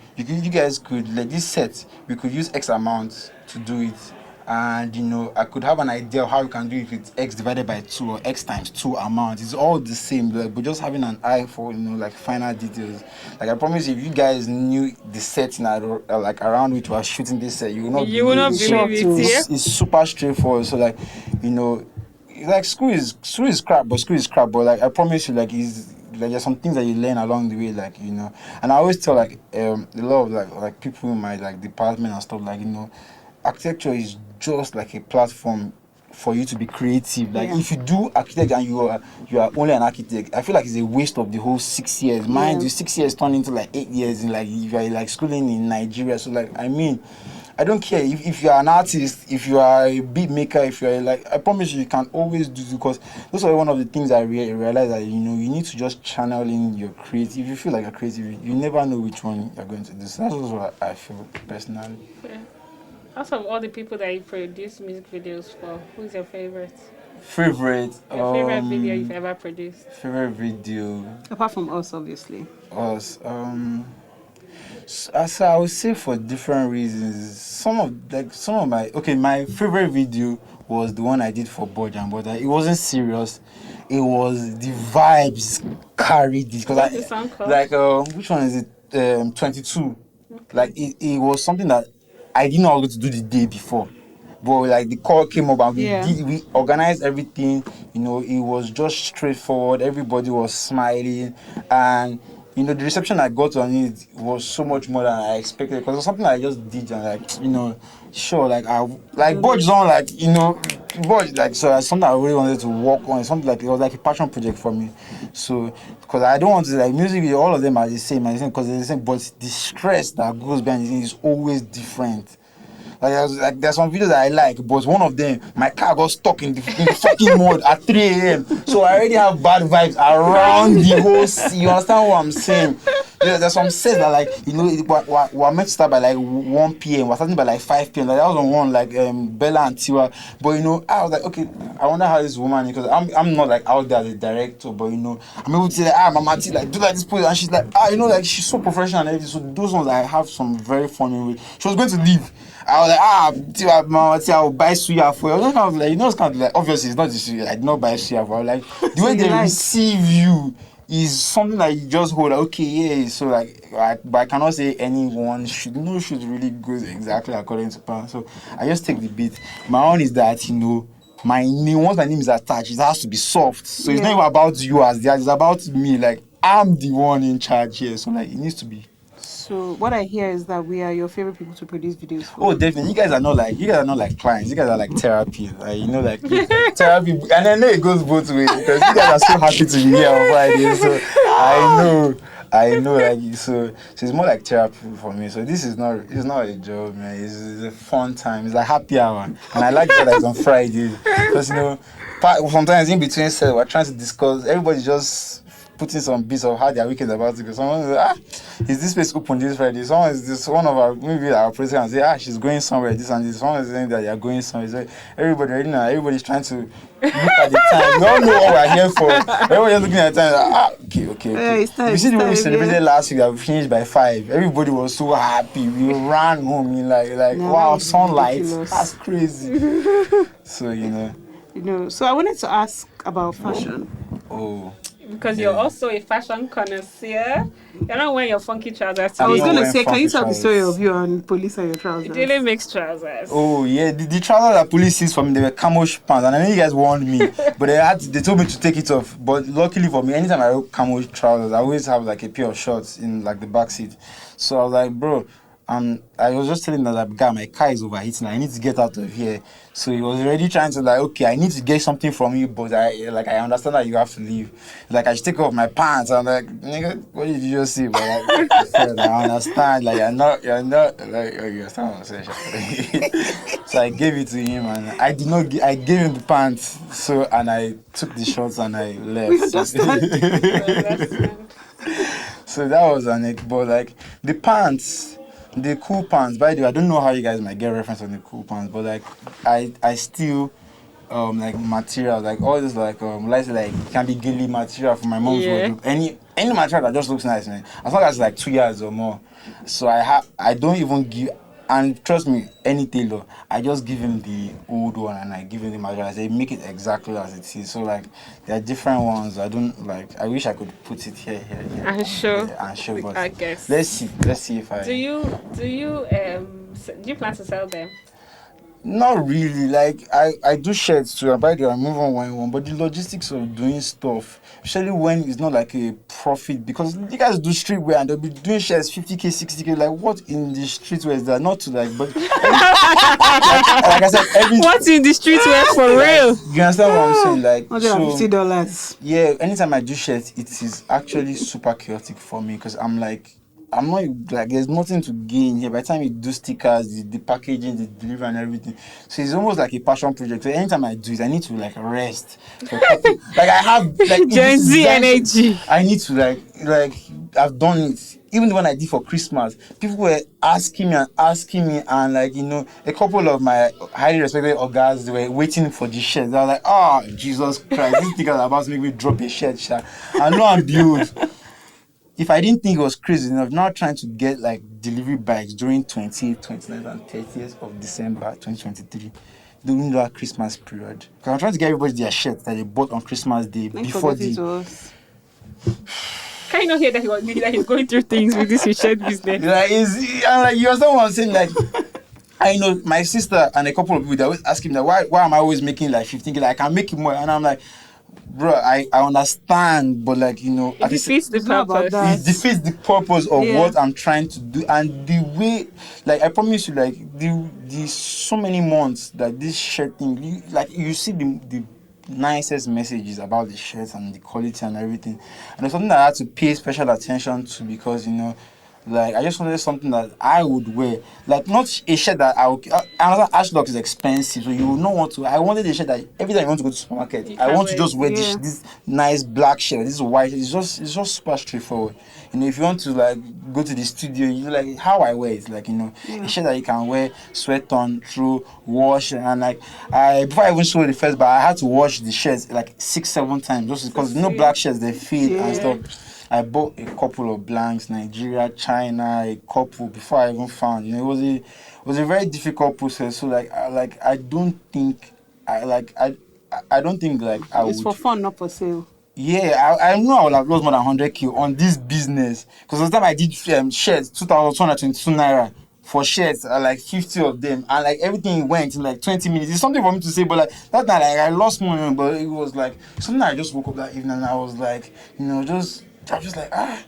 Speaker 3: guys could like this set, we could use X amount to do it. And I could have an idea of how you can do it with X divided by 2 or X times 2 amount. It's all the same, like, but just having an eye for like finer details. Like I promise you, if you guys knew the setting like around which we are shooting this set, you will not believe it. It's super straightforward. So like like school is crap, but like I promise you, like is like there's some things that you learn along the way, like and I always tell like a lot of like people in my like department and stuff, like architecture is just like a platform for you to be creative. Like if you do architecture and you are only an architect, I feel like it's a waste of the whole 6 years. Mind you, 6 years turn into like 8 years in like if you are like schooling in Nigeria. So like I don't care if you are an artist, if you are a beat maker, if you are like, I promise you can always do, because those are one of the things I realize that you need to just channel in your creative. If you feel like a creative, you never know which one you're going to do. So that's what I feel personally.
Speaker 2: Yeah. Out of all the people that you produce music videos for, who's your favorite?
Speaker 3: Your
Speaker 2: favorite video you've ever produced?
Speaker 3: Favorite video.
Speaker 1: Apart from us, obviously.
Speaker 3: Us. So I would say for different reasons. Some of my favorite video was the one I did for Bojan, but it wasn't serious. It was the vibes carried it
Speaker 2: What's the song called?
Speaker 3: which one is it? 22. Like it was something that I didn't know I was going to do the day before. But like the call came up and we organized everything. It was just straightforward. Everybody was smiling, and the reception I got on it was so much more than I expected, because it was something I just did, and sure, Budge on, Budge, so it's something I really wanted to work on. It's something like it was like a passion project for me. So because I don't want to music video, all of them are the same, because they're the same, but the stress that goes behind it is always different. There's some videos that I like, but one of them, my car got stuck in the fucking mud at 3 a.m. So I already have bad vibes around the whole scene. You understand what I'm saying? There's some sets that we're meant to start by 1 p.m. We're starting by 5 p.m. That was on one Bella and Tiwa. But I was like, okay, I wonder how this woman, because I'm not out there as a director, but I'm able to say Mama T, do this pose, and she's like, she's so professional and everything. So those ones I have some very funny with. She was going to leave. I was like, Mama T, I'll buy suya for you. I was it's kind of like, obviously it's not the suya. I did not buy suya for her. The way they receive you is something that you just hold. Okay, yeah. So but I cannot say anyone should really go exactly according to plan. So I just take the beat. My own is that my name, once my name is attached, it has to be soft. So it's not even about you as it's about me. I'm the one in charge here. So it needs to be.
Speaker 1: So what I hear is that we are your favorite people to produce videos for.
Speaker 3: Oh, definitely. You guys are not like clients. You guys are like therapy. Therapy. And I know it goes both ways, because you guys are so happy to be here on Friday. So I know, so it's more like therapy for me. So it's not a job, man. It's a fun time. It's a happy hour, and I like that it's on Friday, because sometimes in between sets we're trying to discuss. Everybody just putting some bits of how their weekend is about to go. Someone is is this place open this Friday? Someone is this one of our, maybe our president, say she's going somewhere, this and this. Someone is saying that you're going somewhere. So everybody already know, everybody's trying to look at the time. We all know what we're here for. Everybody's looking at the time. Okay. You see the way we celebrated last week that we finished by 5. Everybody was so happy. We ran home in wow, sunlight. That's crazy. So
Speaker 1: So I wanted to ask about fashion.
Speaker 3: Oh.
Speaker 2: Because you're also a fashion connoisseur. You're not wearing your funky trousers today.
Speaker 1: I was going to say, can you tell the story of you and police and your trousers?
Speaker 2: Dele makes trousers.
Speaker 3: Oh, yeah. The trousers that police sees for me, they were camo pants. And I know you guys warned me, but they told me to take it off. But luckily for me, anytime I wear camo trousers, I always have a pair of shorts in the back seat. So I was like, bro, I was just telling that guy, my car is overheating. I need to get out of here. So he was already trying to okay, I need to get something from you, but I understand that you have to leave. I should take off my pants. I'm like, nigga, what did you just say? But I said, I understand. You're not. You understand what I'm saying? So I gave it to him, and I gave him the pants. So and I took the shorts and I left.
Speaker 1: We understand.
Speaker 3: So that was but the pants. The cool pants, by the way, I don't know how you guys might get reference on the cool pants, but I still materials, all this can be gilly material for my mom's wardrobe. Any material that just looks nice, man. As long as 2 years or more. So I don't even give. And trust me, any tailor, I just give him the old one and I give him the material. I say, make it exactly as it is. So there are different ones. I don't I wish I could put it here.
Speaker 2: And show.
Speaker 3: And show, but
Speaker 2: I guess.
Speaker 3: Let's see if I.
Speaker 2: Do you plan to sell them?
Speaker 3: Not really. I do shirts too. I buy the move on one, but the logistics of doing stuff, especially when it's not a profit, because you guys do streetwear and they'll be doing shirts 50k, 60k. What in the streetwear is that? Not to but I said,
Speaker 2: what's in the streetwear for real?
Speaker 3: You understand what I'm saying?
Speaker 1: $150.
Speaker 3: Yeah. Anytime I do shirts, it is actually super chaotic for me, because I'm not there's nothing to gain here. By the time you do stickers, the packaging, the delivery and everything, so it's almost like a passion project. So anytime I do it, I need to rest. I have
Speaker 2: GenZ energy.
Speaker 3: I need to I've done it. Even when I did for Christmas, people were asking me, and a couple of my highly respected ogas, they were waiting for the shirt. They were like, Jesus Christ, these stickers are about to make me drop a shirt. I know I'm built. if I didn't think it was crazy enough, now trying to get like delivery bikes during 28th, 29th, and 30th of December 2023 during that Christmas period. Because I'm trying to get everybody their shirts that they bought on Christmas Day
Speaker 1: Thanks
Speaker 3: before
Speaker 1: for getting
Speaker 3: the.
Speaker 1: to us.
Speaker 2: Can you not hear that he's going through things with this shared business?
Speaker 3: Like, and like you understand what I'm saying? Like, I know my sister and a couple of people, they always ask him that why am I always making like 15K? Like, I can make it more. And I'm like, bro, I understand, but like,
Speaker 2: It defeats the
Speaker 1: It's not about
Speaker 2: purpose.
Speaker 1: that.
Speaker 3: it defeats the purpose of
Speaker 1: Yeah.
Speaker 3: what I'm trying to do. And the way, like, I promise you, like, the so many months that this shirt thing, you see the nicest messages about the shirts and the quality and everything. And it's something that I had to pay special attention to because, like, I just wanted something that I would wear. Like, not a shirt that I would. Another Ashlock is expensive, so you would not want to. I wanted a shirt that every time you want to go to the supermarket,
Speaker 2: You
Speaker 3: I
Speaker 2: can
Speaker 3: want to
Speaker 2: wear
Speaker 3: just
Speaker 2: it.
Speaker 3: wear
Speaker 1: Yeah.
Speaker 3: this nice black shirt, this white. It's just super straightforward. If you want to like go to the studio, like how I wear it, like a shirt that you can wear, sweat on, through, wash, and like before I even showed the first, but I had to wash the shirts like 6-7 times just because
Speaker 2: see.
Speaker 3: black shirts they fade and
Speaker 1: Yeah.
Speaker 3: stuff. I bought a couple of blanks, Nigeria, China, a couple before I even found. It was a very difficult process. So I don't think I don't think like I
Speaker 1: It's
Speaker 3: would.
Speaker 1: for fun, not for sale.
Speaker 3: Yeah, I know I would have lost more than 100K on this business because the time I did shirts 2,222 naira for shirts, like 50 of them, and like everything went in like 20 minutes. It's something for me to say, but like that night like, I lost money, but it was like something I just woke up that evening and I was like, I was just like I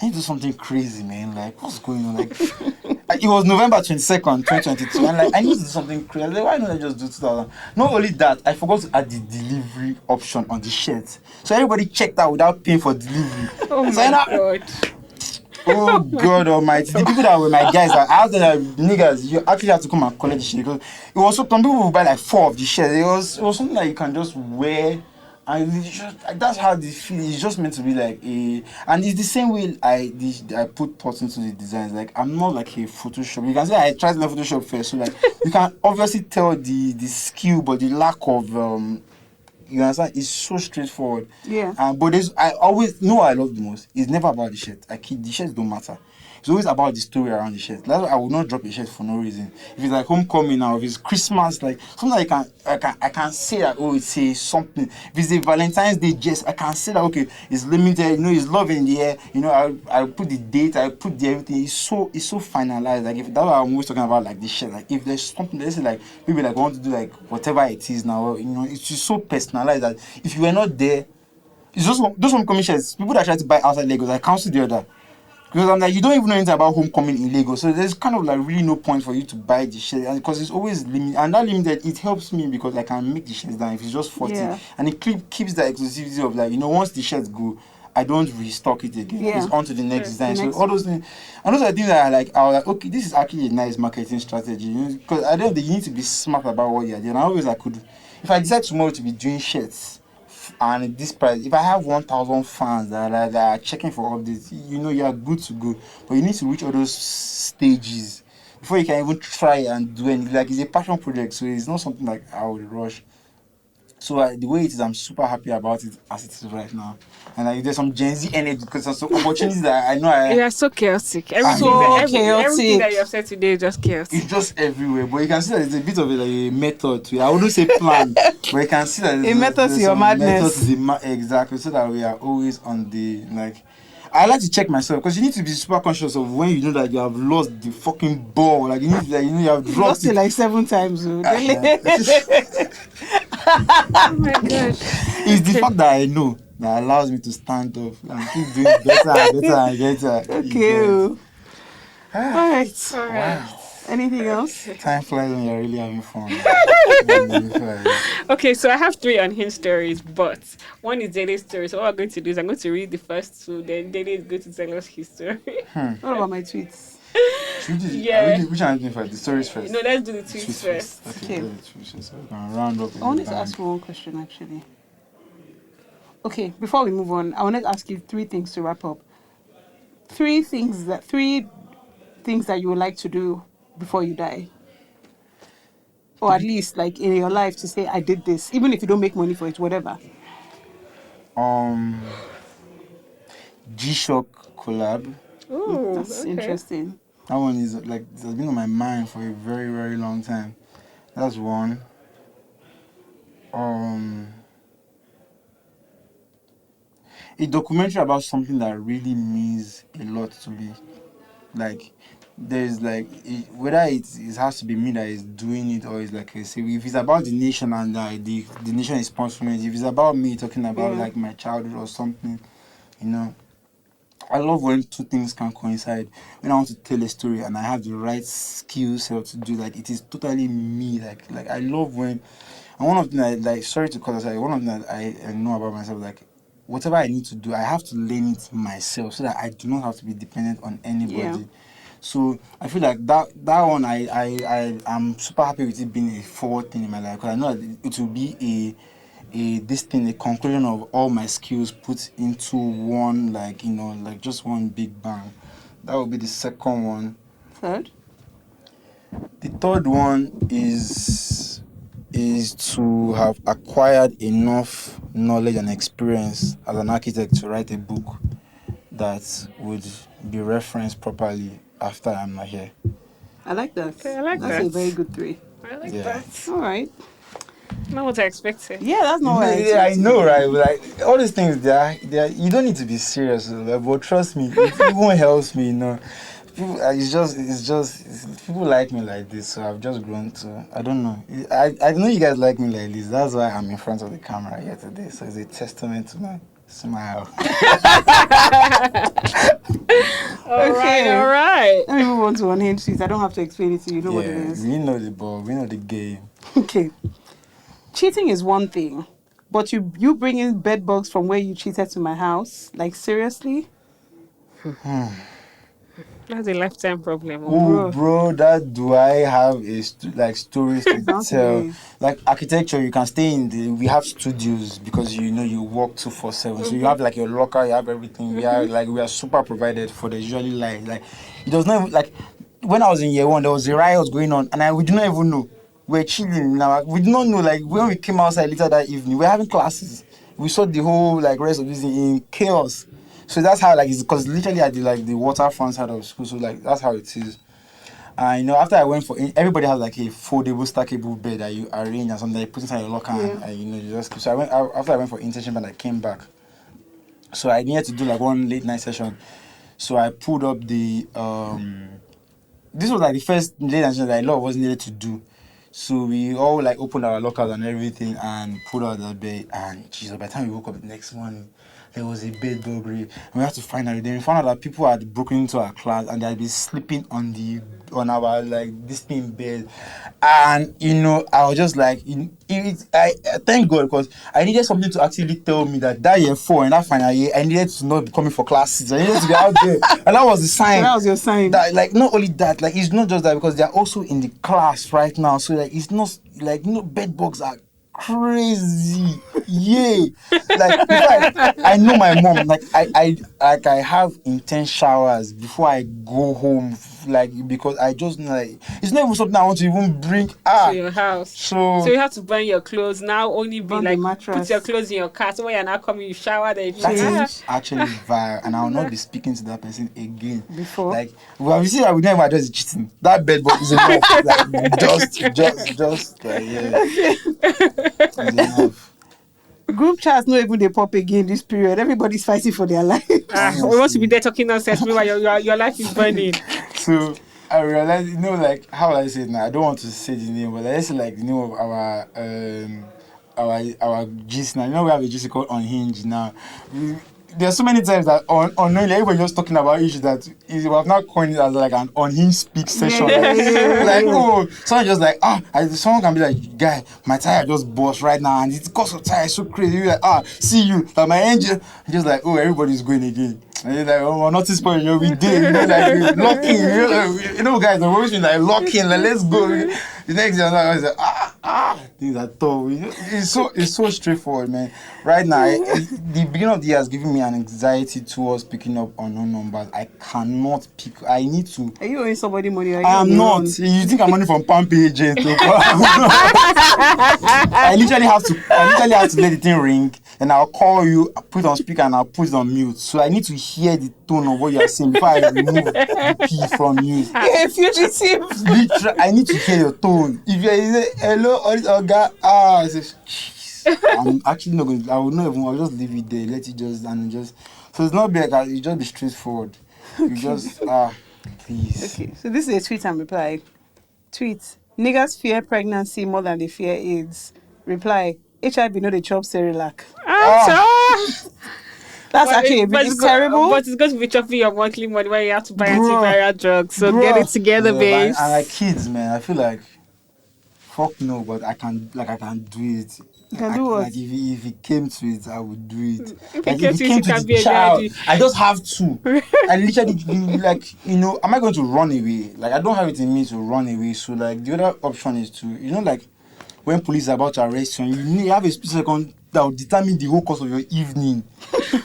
Speaker 3: need to do something crazy, man. Like, what's going on? Like, it was November 22nd, 2022, and like, I need to do something crazy. Like, why don't I just do 2000? Not only that, I forgot to add the delivery option on the shirt. So everybody checked out without paying for delivery.
Speaker 2: Oh
Speaker 3: So,
Speaker 2: my god.
Speaker 3: oh God Almighty! The people that were my guys, I asked them, like, niggas, you actually have to come and collect the shirt because it was some people would buy like 4 of the shirts. It was something that you can just wear. And that's how this feel. It's just meant to be like and it's the same way I put thoughts into the designs. Like I'm not like a Photoshop. You can say I tried to learn Photoshop first, so like you can obviously tell the skill, but the lack of you understand? It's so straightforward.
Speaker 1: Yeah.
Speaker 3: But I always know what I love the most. It's never about the shirt. The shirts don't matter. It's always about the story around the shirt. That's why I would not drop a shirt for no reason. If it's like homecoming now, if it's Christmas, like something I can say that it's a something. If it's a Valentine's Day just I can say that okay, it's limited, it's love in the air, I put the date, I put the everything. It's so finalized. Like if that's what I'm always talking about, like the shirt. Like if there's something let's say like maybe like I want to do like whatever it is now, it's just so personalized that if you were not there, it's just those homecoming shirts. People that try to buy outside Lagos, I cancel the order. Because I'm like, you don't even know anything about homecoming in Lagos. So there's kind of like really no point for you to buy the shirt. And because it's always limited. And that limited, it helps me because I can make the shirts down if it's just 40.
Speaker 1: Yeah.
Speaker 3: And it keeps the exclusivity of like, once the shirts go, I don't restock it again.
Speaker 1: Yeah.
Speaker 3: It's on to the next design.
Speaker 1: The next
Speaker 3: so all those things. And those are things that I was like, okay, this is actually a nice marketing strategy. Because I don't think you need to be smart about what you're doing. I always if I decide tomorrow to be doing shirts, and this price, if I have 1,000 fans that are checking for updates, you are good to go. But you need to reach all those stages before you can even try and do anything. Like it's a passion project, so it's not something like I would rush. So the way it is, I'm super happy about it as it is right now. And like, there's some GenZ energy because there's some opportunities that I know
Speaker 2: You are so chaotic.
Speaker 1: So
Speaker 2: Everything
Speaker 1: chaotic.
Speaker 2: that you have said today is just chaotic.
Speaker 3: it's just everywhere. But you can see that there's a bit of a method to it. I wouldn't say plan, but you can see that there's
Speaker 1: method to
Speaker 3: there's
Speaker 1: your
Speaker 3: some
Speaker 1: madness.
Speaker 3: method to the exactly, so that we are always on the like. I like to check myself because you need to be super conscious of when you know that you have lost the fucking ball. Like you need to, you have
Speaker 1: You
Speaker 3: dropped
Speaker 1: lost it like 7 times. Oh,
Speaker 2: Oh my gosh.
Speaker 3: It's the fact that I know that allows me to stand up and keep doing better and better and better.
Speaker 1: Okay. Oh. All right.
Speaker 2: All right.
Speaker 3: Wow.
Speaker 1: Anything else?
Speaker 3: Time flies when you're really having fun.
Speaker 2: Okay, so I have 3 unhinged stories, but one is Dele's story. So what I'm going to do is I'm going to read the first 2, then Dele is going to tell us his story.
Speaker 1: What about my tweets?
Speaker 2: Yeah.
Speaker 3: Which one are you doing first? The stories first.
Speaker 2: No, let's do the tweets first.
Speaker 3: Okay.
Speaker 1: Okay.
Speaker 3: Do the tweets first. So we can round up.
Speaker 1: I wanted to ask you one question actually. Okay, before we move on, I wanted to ask you 3 things to wrap up. 3 things that you would like to do before you die. Or at least like in your life to say I did this, even if you don't make money for it, whatever.
Speaker 3: G-Shock collab.
Speaker 2: Ooh,
Speaker 1: That's
Speaker 2: okay.
Speaker 1: interesting.
Speaker 3: That one is like it has been on my mind for a very, very long time. That's one. A documentary about something that really means a lot to me. Like there's like whether it has to be me that is doing it or it's like I say if it's about the nation and the nation is sponsoring it, if it's about me talking about like my childhood or something, you know. I love when two things can coincide. When I want to tell a story and I have the right skill set to do, like it is totally me. Like I love when, and one of the that, like sorry to call aside, one of the that I know about myself, like whatever I need to do, I have to learn it myself so that I do not have to be dependent on anybody.
Speaker 1: Yeah.
Speaker 3: So I feel like that one I am super happy with it being a forward thing in my life because I know that it will be this thing, a conclusion of all my skills put into one, like like just one big bang. That would be the second one.
Speaker 1: Third?
Speaker 3: The third one is to have acquired enough knowledge and experience as an architect to write a book that would be referenced properly after I'm not here.
Speaker 1: I like that.
Speaker 2: Okay, I like
Speaker 1: That's
Speaker 2: that.
Speaker 1: a very good 3.
Speaker 2: I like
Speaker 3: Yeah.
Speaker 2: that.
Speaker 1: All right.
Speaker 2: Not what I expected.
Speaker 1: Yeah, that's not what I
Speaker 3: Yeah, I
Speaker 1: expected.
Speaker 3: know, right? But like all these things, you don't need to be serious, but trust me, it even helps me, People, people like me like this, so I've just grown to. I don't know. I know you guys like me like this. That's why I'm in front of the camera here today. So it's a testament to my smile.
Speaker 2: All right.
Speaker 1: Let me move on to UnHinged Street. I don't have to explain it to you. You know what it is.
Speaker 3: We know the ball. We know the game.
Speaker 1: Okay. Cheating is one thing, but you bring in bed bugs from where you cheated to my house. Like seriously?
Speaker 2: That's a lifetime problem.
Speaker 3: Oh, bro, that do I have stories to
Speaker 1: Sounds
Speaker 3: tell?
Speaker 1: nice.
Speaker 3: Like architecture, you can stay we have studios because you work 2-4-7. So you have like your locker, you have everything. We are super provided for. There's usually like it does not even, like when I was in year 1, there was a riot going on, and we do not even know. We're chilling now. We did not know, like when we came outside later that evening, we're having classes. We saw the whole like rest of this in chaos. So that's how it's because literally at the waterfront side of school. So like that's how it is. And after I went for everybody has like a foldable stackable bed that you arrange and something that you put inside your locker and you just keep. So after I went for internship and I came back. So I needed to do like one late night session. So I pulled up the this was like the first late night session that a lot of us needed to do. So we all like opened our lockers and everything and pulled out the bed, and Jesus, by the time we woke up the next morning, there was a bed burglary. And we had to find out. Then we found out that people had broken into our class and they had been sleeping on our like this thing bed. And I was just like, I thank God because I needed something to actually tell me that year 4 and that final year I needed to not be coming for classes. I needed to be out there, and that was the sign.
Speaker 1: So that was your sign.
Speaker 3: That like not only that, like it's not just that because they are also in the class right now. So like it's not like bed bugs are crazy. Yay. Like in fact, I know my mom, like I have intense showers before I go home, like because I just like it's not even something I want to even bring
Speaker 2: to your house.
Speaker 3: So
Speaker 2: you have to burn your clothes now. Only be
Speaker 1: Burn the
Speaker 2: like
Speaker 1: mattress.
Speaker 2: put your clothes in your car. So when you're not coming, you shower. Then you
Speaker 3: that
Speaker 2: change.
Speaker 3: is actually vile, and I will not be speaking to that person again.
Speaker 1: Before?
Speaker 3: Like, well, you see that we never address the cheating. That bed bug is enough. Like, just like, yeah. It's enough.
Speaker 1: Group chats not even they pop again this period. Everybody's fighting for their life.
Speaker 2: We want to be there talking nonsense. Meanwhile, your life is burning.
Speaker 3: So I realized, like how I say it now. I don't want to say the name, but let's say like the name of our gist now. We have a gist called UnHinged now. There's so many times that unknowingly everybody just talking about issues that we have not coined it as like an unhinged speak session. Like someone just like someone can be like, guy, my tire just burst right now and the cost of tire is so crazy. You're like, see you, like my engine, just like, everybody's going again. And you're like, notice point, we did, like locking, guys, I've always been like locking, like let's go. The next day I was like, things are tough. It's so straightforward, man. Right now, the beginning of the year has given me an anxiety towards picking up unknown numbers. I cannot pick. I need to.
Speaker 1: Are you owing somebody money?
Speaker 3: I am not. You think I'm money from Pampi agent? I literally have to let the thing ring. and I'll call you, I'll put it on speaker, and I'll put it on mute. So I need to hear the tone of what you are saying before I remove the P from mute.
Speaker 1: You're a fugitive.
Speaker 3: Literally, I need to hear your tone. If you say hello, or guy, I say, jeez. I'm actually not going to, I will not even, I'll just leave it there, let it just, and just, so it's not be like, you just be straightforward. You just, please.
Speaker 1: Okay, so this is a tweet and reply. Tweet: Niggas fear pregnancy more than they fear AIDS. Reply: HIV no dey chop Cerelac. That's actually a bit terrible.
Speaker 2: But it's going to be chopping your monthly money when you have to buy
Speaker 3: Bruh.
Speaker 2: antiviral drugs. So get it together,
Speaker 3: Yeah,
Speaker 2: babes.
Speaker 3: and like kids, man, I feel like, fuck no, but I can do it.
Speaker 1: You can do what?
Speaker 3: Like if it came to it, I would do it.
Speaker 2: If
Speaker 3: Like
Speaker 2: it
Speaker 3: if it
Speaker 2: came
Speaker 3: came
Speaker 2: to it, you
Speaker 3: to
Speaker 2: can be
Speaker 3: the
Speaker 2: a
Speaker 3: child,
Speaker 2: daddy.
Speaker 3: I just have to. I literally like, am I going to run away? Like I don't have it in me to run away. So like the other option is to, like when police are about to arrest you, you have a split second that will determine the whole course of your evening.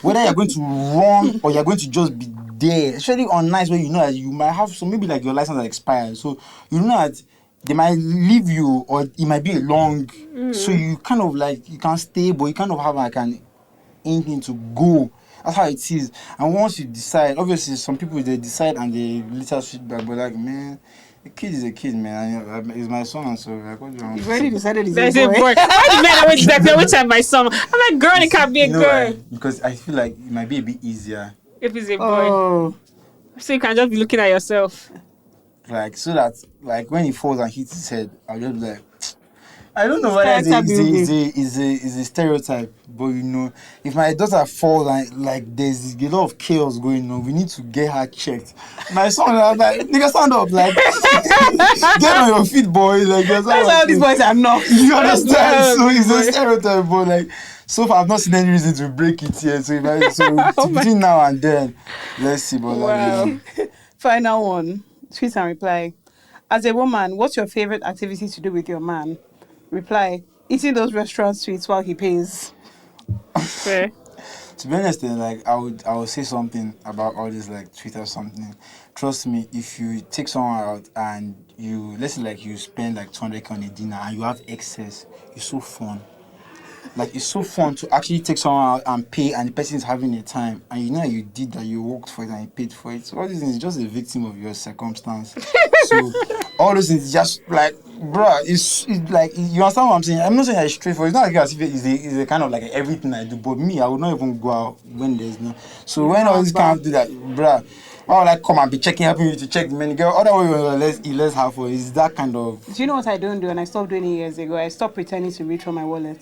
Speaker 3: Whether you're going to run or you're going to just be there. Especially on nights where you know that you might have maybe like your license has expired. So you know that they might leave you or it might be a long. So you kind of like, you can stay, but you kind of have like an inkling to go. That's how it is. And once you decide, obviously some people they decide and they little feedback, but like, man, a kid is a kid, man. And it's my son, and so like, what do you want?
Speaker 1: You've already decided it's
Speaker 2: There's
Speaker 1: a
Speaker 2: a
Speaker 1: boy.
Speaker 2: boy. Why the men always like, which are my son? I'm like, girl, it can't be a girl.
Speaker 3: Because I feel like it might be a bit easier.
Speaker 2: If it's a boy.
Speaker 1: Oh,
Speaker 2: So you can just be looking at yourself.
Speaker 3: Like, so that, like, when he falls and hits his head, I'll just be like, I don't know whether it's a stereotype, but if my daughter falls and like there's a lot of chaos going on, we need to get her checked. My son, I was like, nigga, stand up, like, get on your feet, boy. Like, that's
Speaker 1: how these boys are not.
Speaker 3: You understand? So it's a stereotype, but like, so far I've not seen any reason to break it yet. So between now and then, let's see. But
Speaker 2: Wow.
Speaker 1: Final one. Tweet and reply. As a woman, what's your favorite activity to do with your man? Reply: eating those restaurant sweets while he pays.
Speaker 2: Fair.
Speaker 3: To be honest, then, like I would say something about all this, like Twitter something. Trust me, if you take someone out and let's say like you spend like 200k on a dinner and you have excess, it's so fun. Like it's so fun to actually take someone out and pay, and the person is having a time, and you did that, you worked for it and you paid for it. So all these things is just a victim of your circumstance. So all those things just like, bruh, it's like, you understand what I'm saying? I'm not saying it's straightforward. It's not like as if it's a kind of like everything I do, but me, I would not even go out when there's no. So when all these kind of do that, bruh, why would I come and be helping you to check the menu? Girl, otherwise let's have for is that kind of.
Speaker 1: Do you know what I don't do, and I stopped doing it years ago? I stopped pretending to reach for my wallet.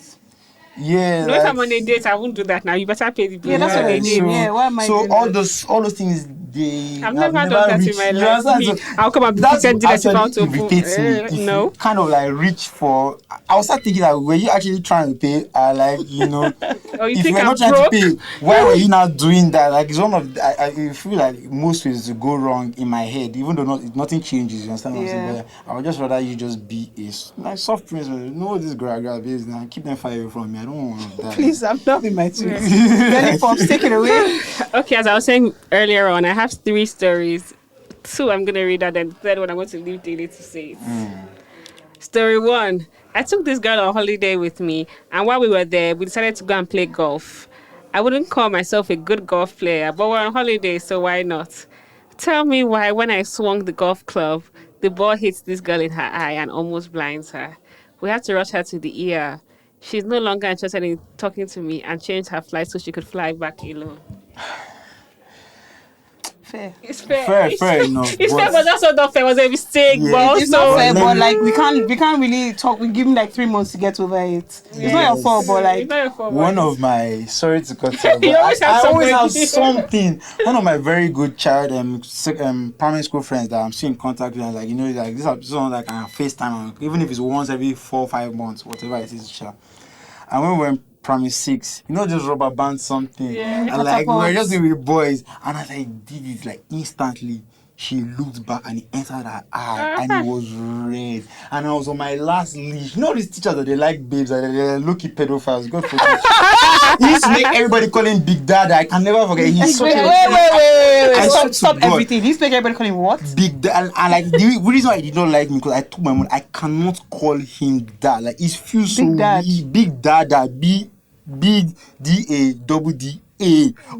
Speaker 3: Yeah.
Speaker 2: No, if I'm on a date, I won't do that now. You better pay the bill.
Speaker 1: Yeah, that's what I mean. Yeah, why am I doing
Speaker 3: all
Speaker 1: that?
Speaker 3: those things they
Speaker 2: I've never done that
Speaker 3: reached.
Speaker 2: in my
Speaker 3: You
Speaker 2: life.
Speaker 3: understand? So
Speaker 2: I'll come and
Speaker 3: that's
Speaker 2: pretend that you're about to
Speaker 3: actually irritates me. If
Speaker 2: no.
Speaker 3: you kind of like reach for, I was start thinking that were you actually trying to pay? Like
Speaker 2: Or you
Speaker 3: if
Speaker 2: think
Speaker 3: you're
Speaker 2: I'm
Speaker 3: not trying
Speaker 2: broke?
Speaker 3: to pay, why were you not doing that? Like it's one of I feel like most ways to go wrong in my head, even though nothing changes. You understand what I'm saying?
Speaker 1: Yeah.
Speaker 3: But I would just rather you just be a like soft prince. No, this girl babes now. Keep them far away from me. I don't want that.
Speaker 1: Please, I'm not in my tweet. Belly pops, take it away.
Speaker 2: Okay, as I was saying earlier on, I have 3 stories. 2 I'm going to read out, and the third one I'm going to leave Dele to say it. Story 1. I took this girl on holiday with me, and while we were there, we decided to go and play golf. I wouldn't call myself a good golf player, but we're on holiday, so why not? Tell me why when I swung the golf club, the ball hits this girl in her eye and almost blinds her. We had to rush her to the ER. She's no longer interested in talking to me and changed her flight so she could fly back alone.
Speaker 1: Fair.
Speaker 2: It's fair.
Speaker 3: Fair enough.
Speaker 2: It's fair, but that's not fair. It was a mistake,
Speaker 3: Yeah,
Speaker 2: but also
Speaker 1: It's not fair,
Speaker 3: let
Speaker 1: but
Speaker 3: me-
Speaker 1: like we can't really talk. We give him like 3 months to get over it. It's not your fault, but like
Speaker 2: It's not your fault,
Speaker 3: One
Speaker 2: but-
Speaker 3: of my sorry to cut you, off,
Speaker 2: You
Speaker 3: but
Speaker 2: always
Speaker 3: I
Speaker 2: have
Speaker 3: always have
Speaker 2: somebody.
Speaker 3: something. One of my very good child primary school friends that I'm still in contact with, and like like this is someone that I can FaceTime on, even if it's once every 4-5 months, whatever it is. Sure. And when we were in primary 6, just rubber band something,
Speaker 2: Yeah.
Speaker 3: and like we were
Speaker 1: Catapult.
Speaker 3: just doing with boys, and as I did it, like instantly. She looked back and it entered her eye and it was red. And I was on my last leash. You know these teachers that they like babes, that they're low-key pedophiles. God forgive. He used to make everybody call him Big Dad. I can never forget. He's such
Speaker 1: wait.
Speaker 3: I
Speaker 1: Stop,
Speaker 3: swear to
Speaker 1: stop
Speaker 3: God.
Speaker 1: everything. He's making everybody call him what?
Speaker 3: Big Dad. And like the reason why he did not like me, because I told my mom I cannot call him Dad. Like it feels so
Speaker 1: Big Dad.
Speaker 3: Big Dad. big DA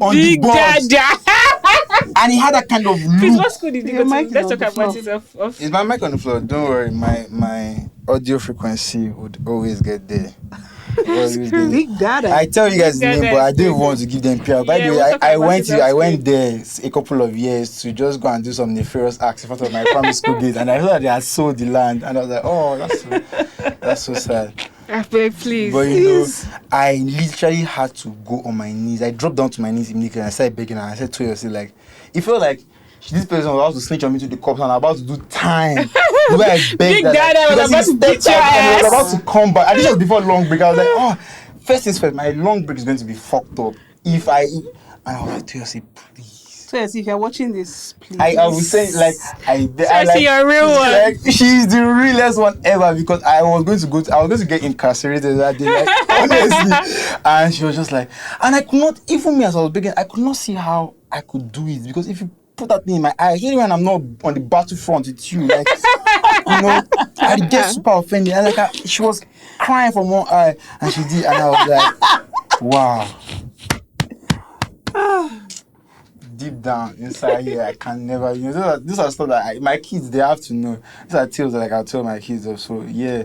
Speaker 3: on the
Speaker 2: Big
Speaker 3: board,
Speaker 2: Dada.
Speaker 3: and he had that kind of
Speaker 2: Please,
Speaker 3: look.
Speaker 2: what school did you
Speaker 1: Your
Speaker 2: go
Speaker 1: mic
Speaker 2: to?
Speaker 1: is
Speaker 2: Let's
Speaker 1: on
Speaker 2: talk
Speaker 1: the
Speaker 2: about
Speaker 1: floor.
Speaker 2: it.
Speaker 3: Is my mic on the floor? Don't worry, my audio frequency would always get there. Always get there.
Speaker 1: Big Dada.
Speaker 3: I tell you guys the
Speaker 2: Big
Speaker 3: name,
Speaker 2: Dada
Speaker 3: but I
Speaker 2: is
Speaker 3: don't
Speaker 2: crazy.
Speaker 3: want to give them PR. By
Speaker 2: Yeah,
Speaker 3: the way,
Speaker 2: we'll talk
Speaker 3: I
Speaker 2: about
Speaker 3: went
Speaker 2: it
Speaker 3: I went
Speaker 2: after.
Speaker 3: there a couple of years to just go and do some nefarious acts in front of my primary school gate, and I thought that they had sold the land, and I was like, oh, that's so sad.
Speaker 2: I beg, please.
Speaker 3: But I literally had to go on my knees. I dropped down to my knees immediately and I started begging her. I said to yourself, like, it felt like this person was about to snitch on me to the cops and about to do time. The way I begged
Speaker 2: Big
Speaker 3: her,
Speaker 2: Dada was
Speaker 3: because he
Speaker 2: about to beat
Speaker 3: stepped
Speaker 2: your
Speaker 3: out and he was
Speaker 2: ass.
Speaker 3: about to come back. I think it was before long break. I was like, oh, first things first, my long break is going to be fucked up. And I was like to yourself, please.
Speaker 1: So yes, if you're watching this, please.
Speaker 3: I was saying like I
Speaker 2: Seriously, you're a real one.
Speaker 3: like, she's the realest one ever because I was going to get incarcerated that day, like, honestly. And she was just like, and I could not, even me as I was begging, I could not see how I could do it because if you put that thing in my eyes, even when I'm not on the battlefront with you, like, I'd get super offended. And like she was crying from one eye, and she did, and I was like, wow. Deep down inside here, I can never. These are stuff that my kids they have to know. These are tales that like I'll tell my kids. So yeah,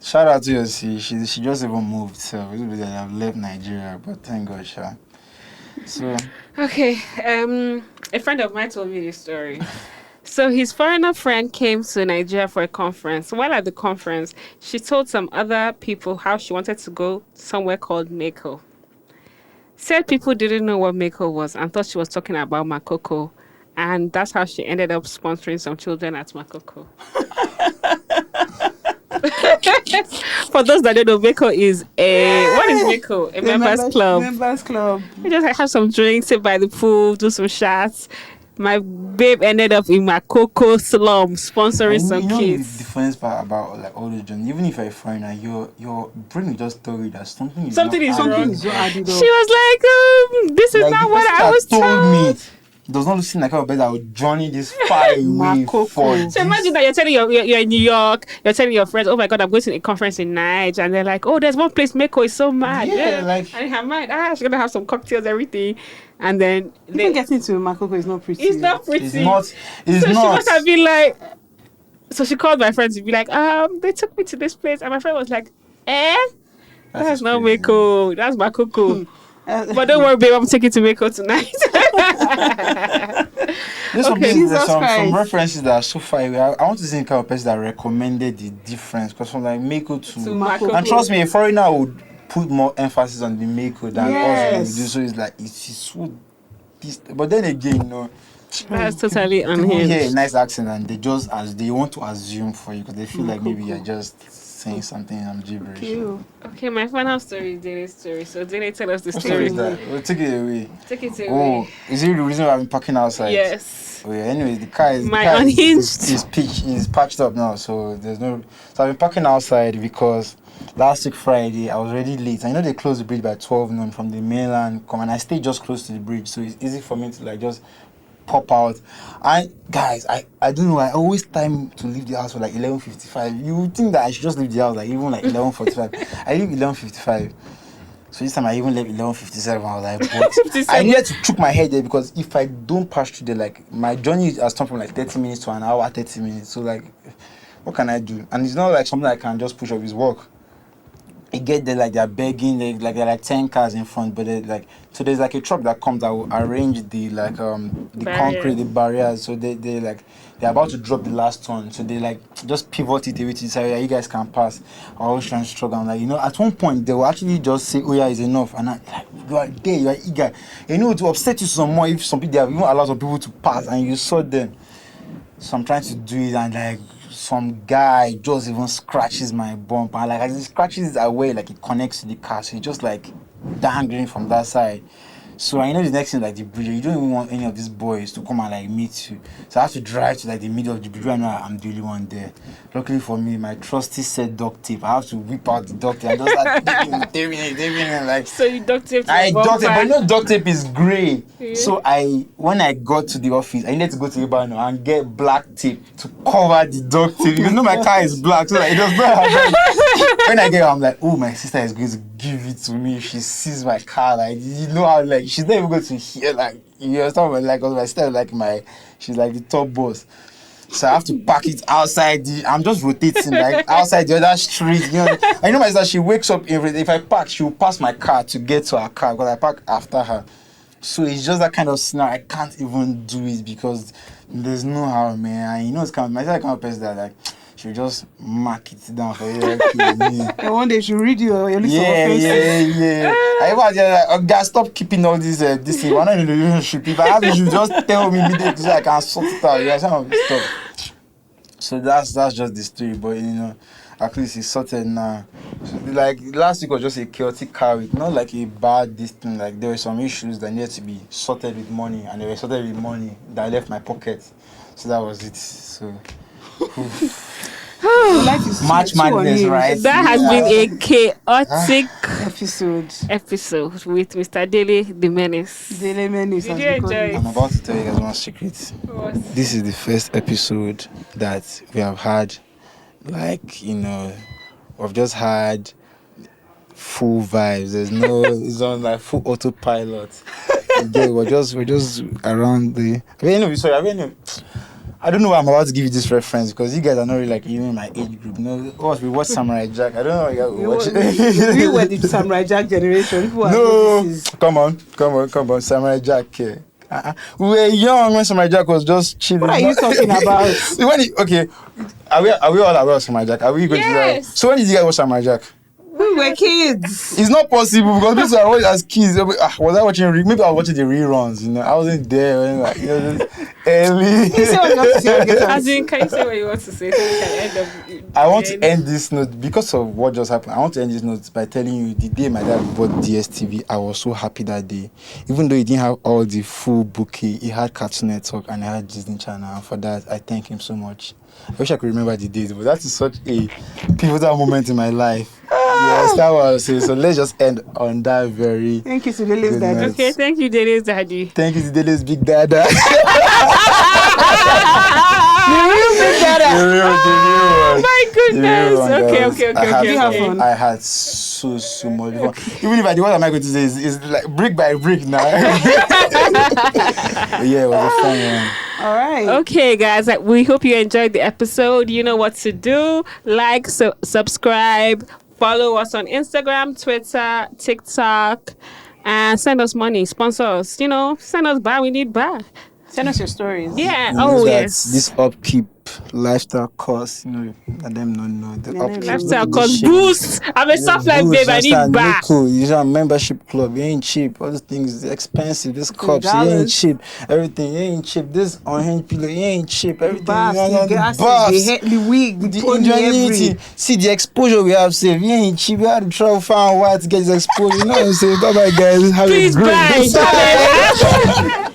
Speaker 3: shout out to Yossi. She just even moved. So I've left Nigeria, but thank God, Sha. So
Speaker 2: Okay, a friend of mine told me this story. So his foreigner friend came to Nigeria for a conference. While at the conference, she told some other people how she wanted to go somewhere called Mako. Said people didn't know what Mako was and thought she was talking about Makoko. And that's how she ended up sponsoring some children at Makoko. For those that don't know, Mako is what is Mako? A members club.
Speaker 1: Members club.
Speaker 2: We just have some drinks, sit by the pool, do some shots. My babe ended up in Makoko slum sponsoring some
Speaker 3: you know
Speaker 2: kids.
Speaker 3: the difference part about like all those journeys, even if you're a foreigner, your brain will just tell you that something is
Speaker 2: Something
Speaker 3: not
Speaker 2: is
Speaker 3: adding
Speaker 2: wrong.
Speaker 3: up.
Speaker 1: So added
Speaker 2: She
Speaker 1: up.
Speaker 2: was like, this is
Speaker 3: Like,
Speaker 2: not
Speaker 3: the
Speaker 2: what
Speaker 3: person
Speaker 2: I
Speaker 3: that
Speaker 2: was told.
Speaker 3: me. It does not seem like a better that would journey this far away
Speaker 1: Makoko.
Speaker 3: for
Speaker 2: So
Speaker 3: this.
Speaker 2: imagine that you're telling you're in New York, you're telling your friends, oh my God, I'm going to a conference in Niger, and they're like, oh, there's one place, Mako is so mad.
Speaker 3: Yeah, like-
Speaker 2: and in her mind, she's going to have some cocktails, everything. And then
Speaker 1: Even getting to Makoko is not pretty.
Speaker 2: it's not pretty.
Speaker 3: It's not. It's
Speaker 2: So she
Speaker 3: not.
Speaker 2: must have been like, so she called my friend to be like, they took me to this place. And my friend was like, that's not
Speaker 3: crazy.
Speaker 2: Mako, that's Makoko.
Speaker 1: But
Speaker 2: But don't worry, babe, I'm taking to Mako tonight.
Speaker 3: There's some,
Speaker 2: Okay.
Speaker 3: things- there's
Speaker 1: Jesus
Speaker 3: some
Speaker 1: Christ.
Speaker 3: references that are so far away. I want to see the kind of person that recommended the difference because from like Mako to
Speaker 2: Makoko.
Speaker 3: and trust me, a foreigner would put more emphasis on the Mako than us
Speaker 1: Yes.
Speaker 3: would do. So it's like it's so. But then again,
Speaker 2: That's totally
Speaker 3: people hear a
Speaker 2: unhinged.
Speaker 3: nice accent and they want to assume for you because they feel like maybe you're just saying something gibberish.
Speaker 1: Ew.
Speaker 2: Okay, my final story is Dele's story. So Dele, tell us the
Speaker 3: What story
Speaker 2: story.
Speaker 3: is that? We'll take it away.
Speaker 2: Take it away.
Speaker 3: Oh, is it the reason why I'm parking outside?
Speaker 2: Yes.
Speaker 3: Oh yeah. Anyways, the car is
Speaker 2: My
Speaker 3: the car
Speaker 2: unhinged.
Speaker 3: is patched up now, so there's no. So I've been parking outside because last week Friday I was already late. I know they closed the bridge by 12 noon from the mainland. Come and I stay just close to the bridge, so it's easy for me to like just pop out. And guys, I don't know. I always time to leave the house for like 11:55. You would think that I should just leave the house like even like 11:45. I leave 11:55. So this time I even left 11:57. I was like, but
Speaker 2: 57.
Speaker 3: I needed to choke my head there because if I don't pass through there, like my journey has turned from like 30 minutes to an hour, 30 minutes. So like, what can I do? And it's not like something I can just push off his work. I get there like they're begging, there are like 10 cars in front, but they like so there's like a truck that comes that will arrange the like the concrete, the barriers. So they like they're about to drop the last ton. So they like just pivot it away to this area. You guys can pass. I was trying to struggle. I'm like, at one point they will actually just say, oh yeah, it's enough. And I like you are there, you are eager. To upset you some more if some people they have even allowed some people to pass and you saw them. So I'm trying to do it and like some guy just even scratches my bumper and like as he scratches it away like it connects to the car, so he just like dangling from that side. So I know the next thing, like the bridge, you don't even want any of these boys to come and like meet you. So I have to drive to like the middle of the bridge. I know I'm the only one there. Luckily for me, my trusty said duct tape. I have to whip out the duct tape and just start taping it, like.
Speaker 2: So you duct tape.
Speaker 3: I duct tape, but you know duct tape is grey.
Speaker 2: Yeah.
Speaker 3: So when I got to the office, I needed to go to Ibano and get black tape to cover the duct tape. You know my car is black, so like, it does not have. When I get here, I'm like, oh, my sister is going to give it to me if she sees my car. Like, you know how, like, she's not even going to hear, like, you understand what, like, because my sister is like she's like the top boss. So I have to park it outside I'm just rotating, like, outside the other street, you know. I know my sister, she wakes up if I park, she will pass my car to get to her car, because I park after her. So it's just that kind of scenario. I can't even do it because there's no how, man. And you know, it's kind of, my sister kind of person that, like, she'll just mark it down for you.
Speaker 1: And one day she'll read your list of offenses.
Speaker 3: Yeah. I was like, oh, guys, stop keeping all this thing. We're not in a relationship. If I have it, you just tell me immediately so I can sort it out. You guys have stuff. So that's just the story. But you know, at least it's sorted now. Like last week was just a chaotic car week, not like a bad distance. Like there were some issues that needed to be sorted with money, and they were sorted with money that left my pocket. So that was it. So.
Speaker 1: Life is
Speaker 3: March Madness, right?
Speaker 2: That has been a chaotic
Speaker 1: episode
Speaker 2: with Mr. Dele, the Menace.
Speaker 1: Dele Menace.
Speaker 2: Did you enjoy it?
Speaker 3: I'm about to tell you guys one secret.
Speaker 2: What?
Speaker 3: This is the first episode that we have had, like, you know, we've just had full vibes. There's no, it's on like full autopilot. We're just around the. I don't know why I'm about to give you this reference because you guys are not really like even in my age group. No, we watch Samurai Jack. I don't know why you guys watch it.
Speaker 1: We were the Samurai Jack generation.
Speaker 3: No, come on, Samurai Jack. We were young when Samurai Jack was just chilling.
Speaker 1: What are you talking about?
Speaker 3: Okay, are we all aware of Samurai Jack? Are we going to? So when did you guys watch Samurai Jack?
Speaker 1: We were kids.
Speaker 3: It's not possible because this I watched as kids. Was I watching? Maybe I was watching the reruns. You know, I wasn't there when like early.
Speaker 2: As in, can you say what you want to say? So we can end up.
Speaker 3: I want to end this note because of what just happened. I want to end this note by telling you the day my dad bought DSTV, I was so happy that day. Even though he didn't have all the full bouquet, he had Cartoon Network and I had Disney Channel. And for that, I thank him so much. I wish I could remember the days, but that is such a pivotal moment in my life. Yes, that was it. So let's just end on that very.
Speaker 1: Thank you to Dele's daddy.
Speaker 2: Okay, thank you, Dele's daddy.
Speaker 3: Thank you to Dele's big dada.
Speaker 1: The real big dada.
Speaker 3: The real one.
Speaker 2: My goodness. Okay.
Speaker 3: I had so much fun. Even if what am I going to say is like brick by brick now. But yeah, it was a fun one.
Speaker 1: All right.
Speaker 2: Okay, guys. We hope you enjoyed the episode. You know what to do. Like, subscribe, follow us on Instagram, Twitter, TikTok, and send us money. Sponsor us. You know, send us bar. We need bar.
Speaker 1: Send us your stories.
Speaker 2: Yeah.
Speaker 3: Yes. This upkeep lifestyle course, you know, let them know the upkeep.
Speaker 2: Lifestyle course boost. I'm a soft life babe. I need bar.
Speaker 3: You know, membership club, you ain't cheap. All these things expensive. This cups, you ain't cheap. Everything, you ain't cheap. This UnHinged pillow, you ain't cheap. Everything,
Speaker 1: the wig, the
Speaker 3: ingenuity. See the exposure we have saved. You ain't cheap. We had to travel far and wide to get this exposure. You know what I'm saying? Bye bye, guys. Have
Speaker 2: Please
Speaker 3: a great
Speaker 2: bye.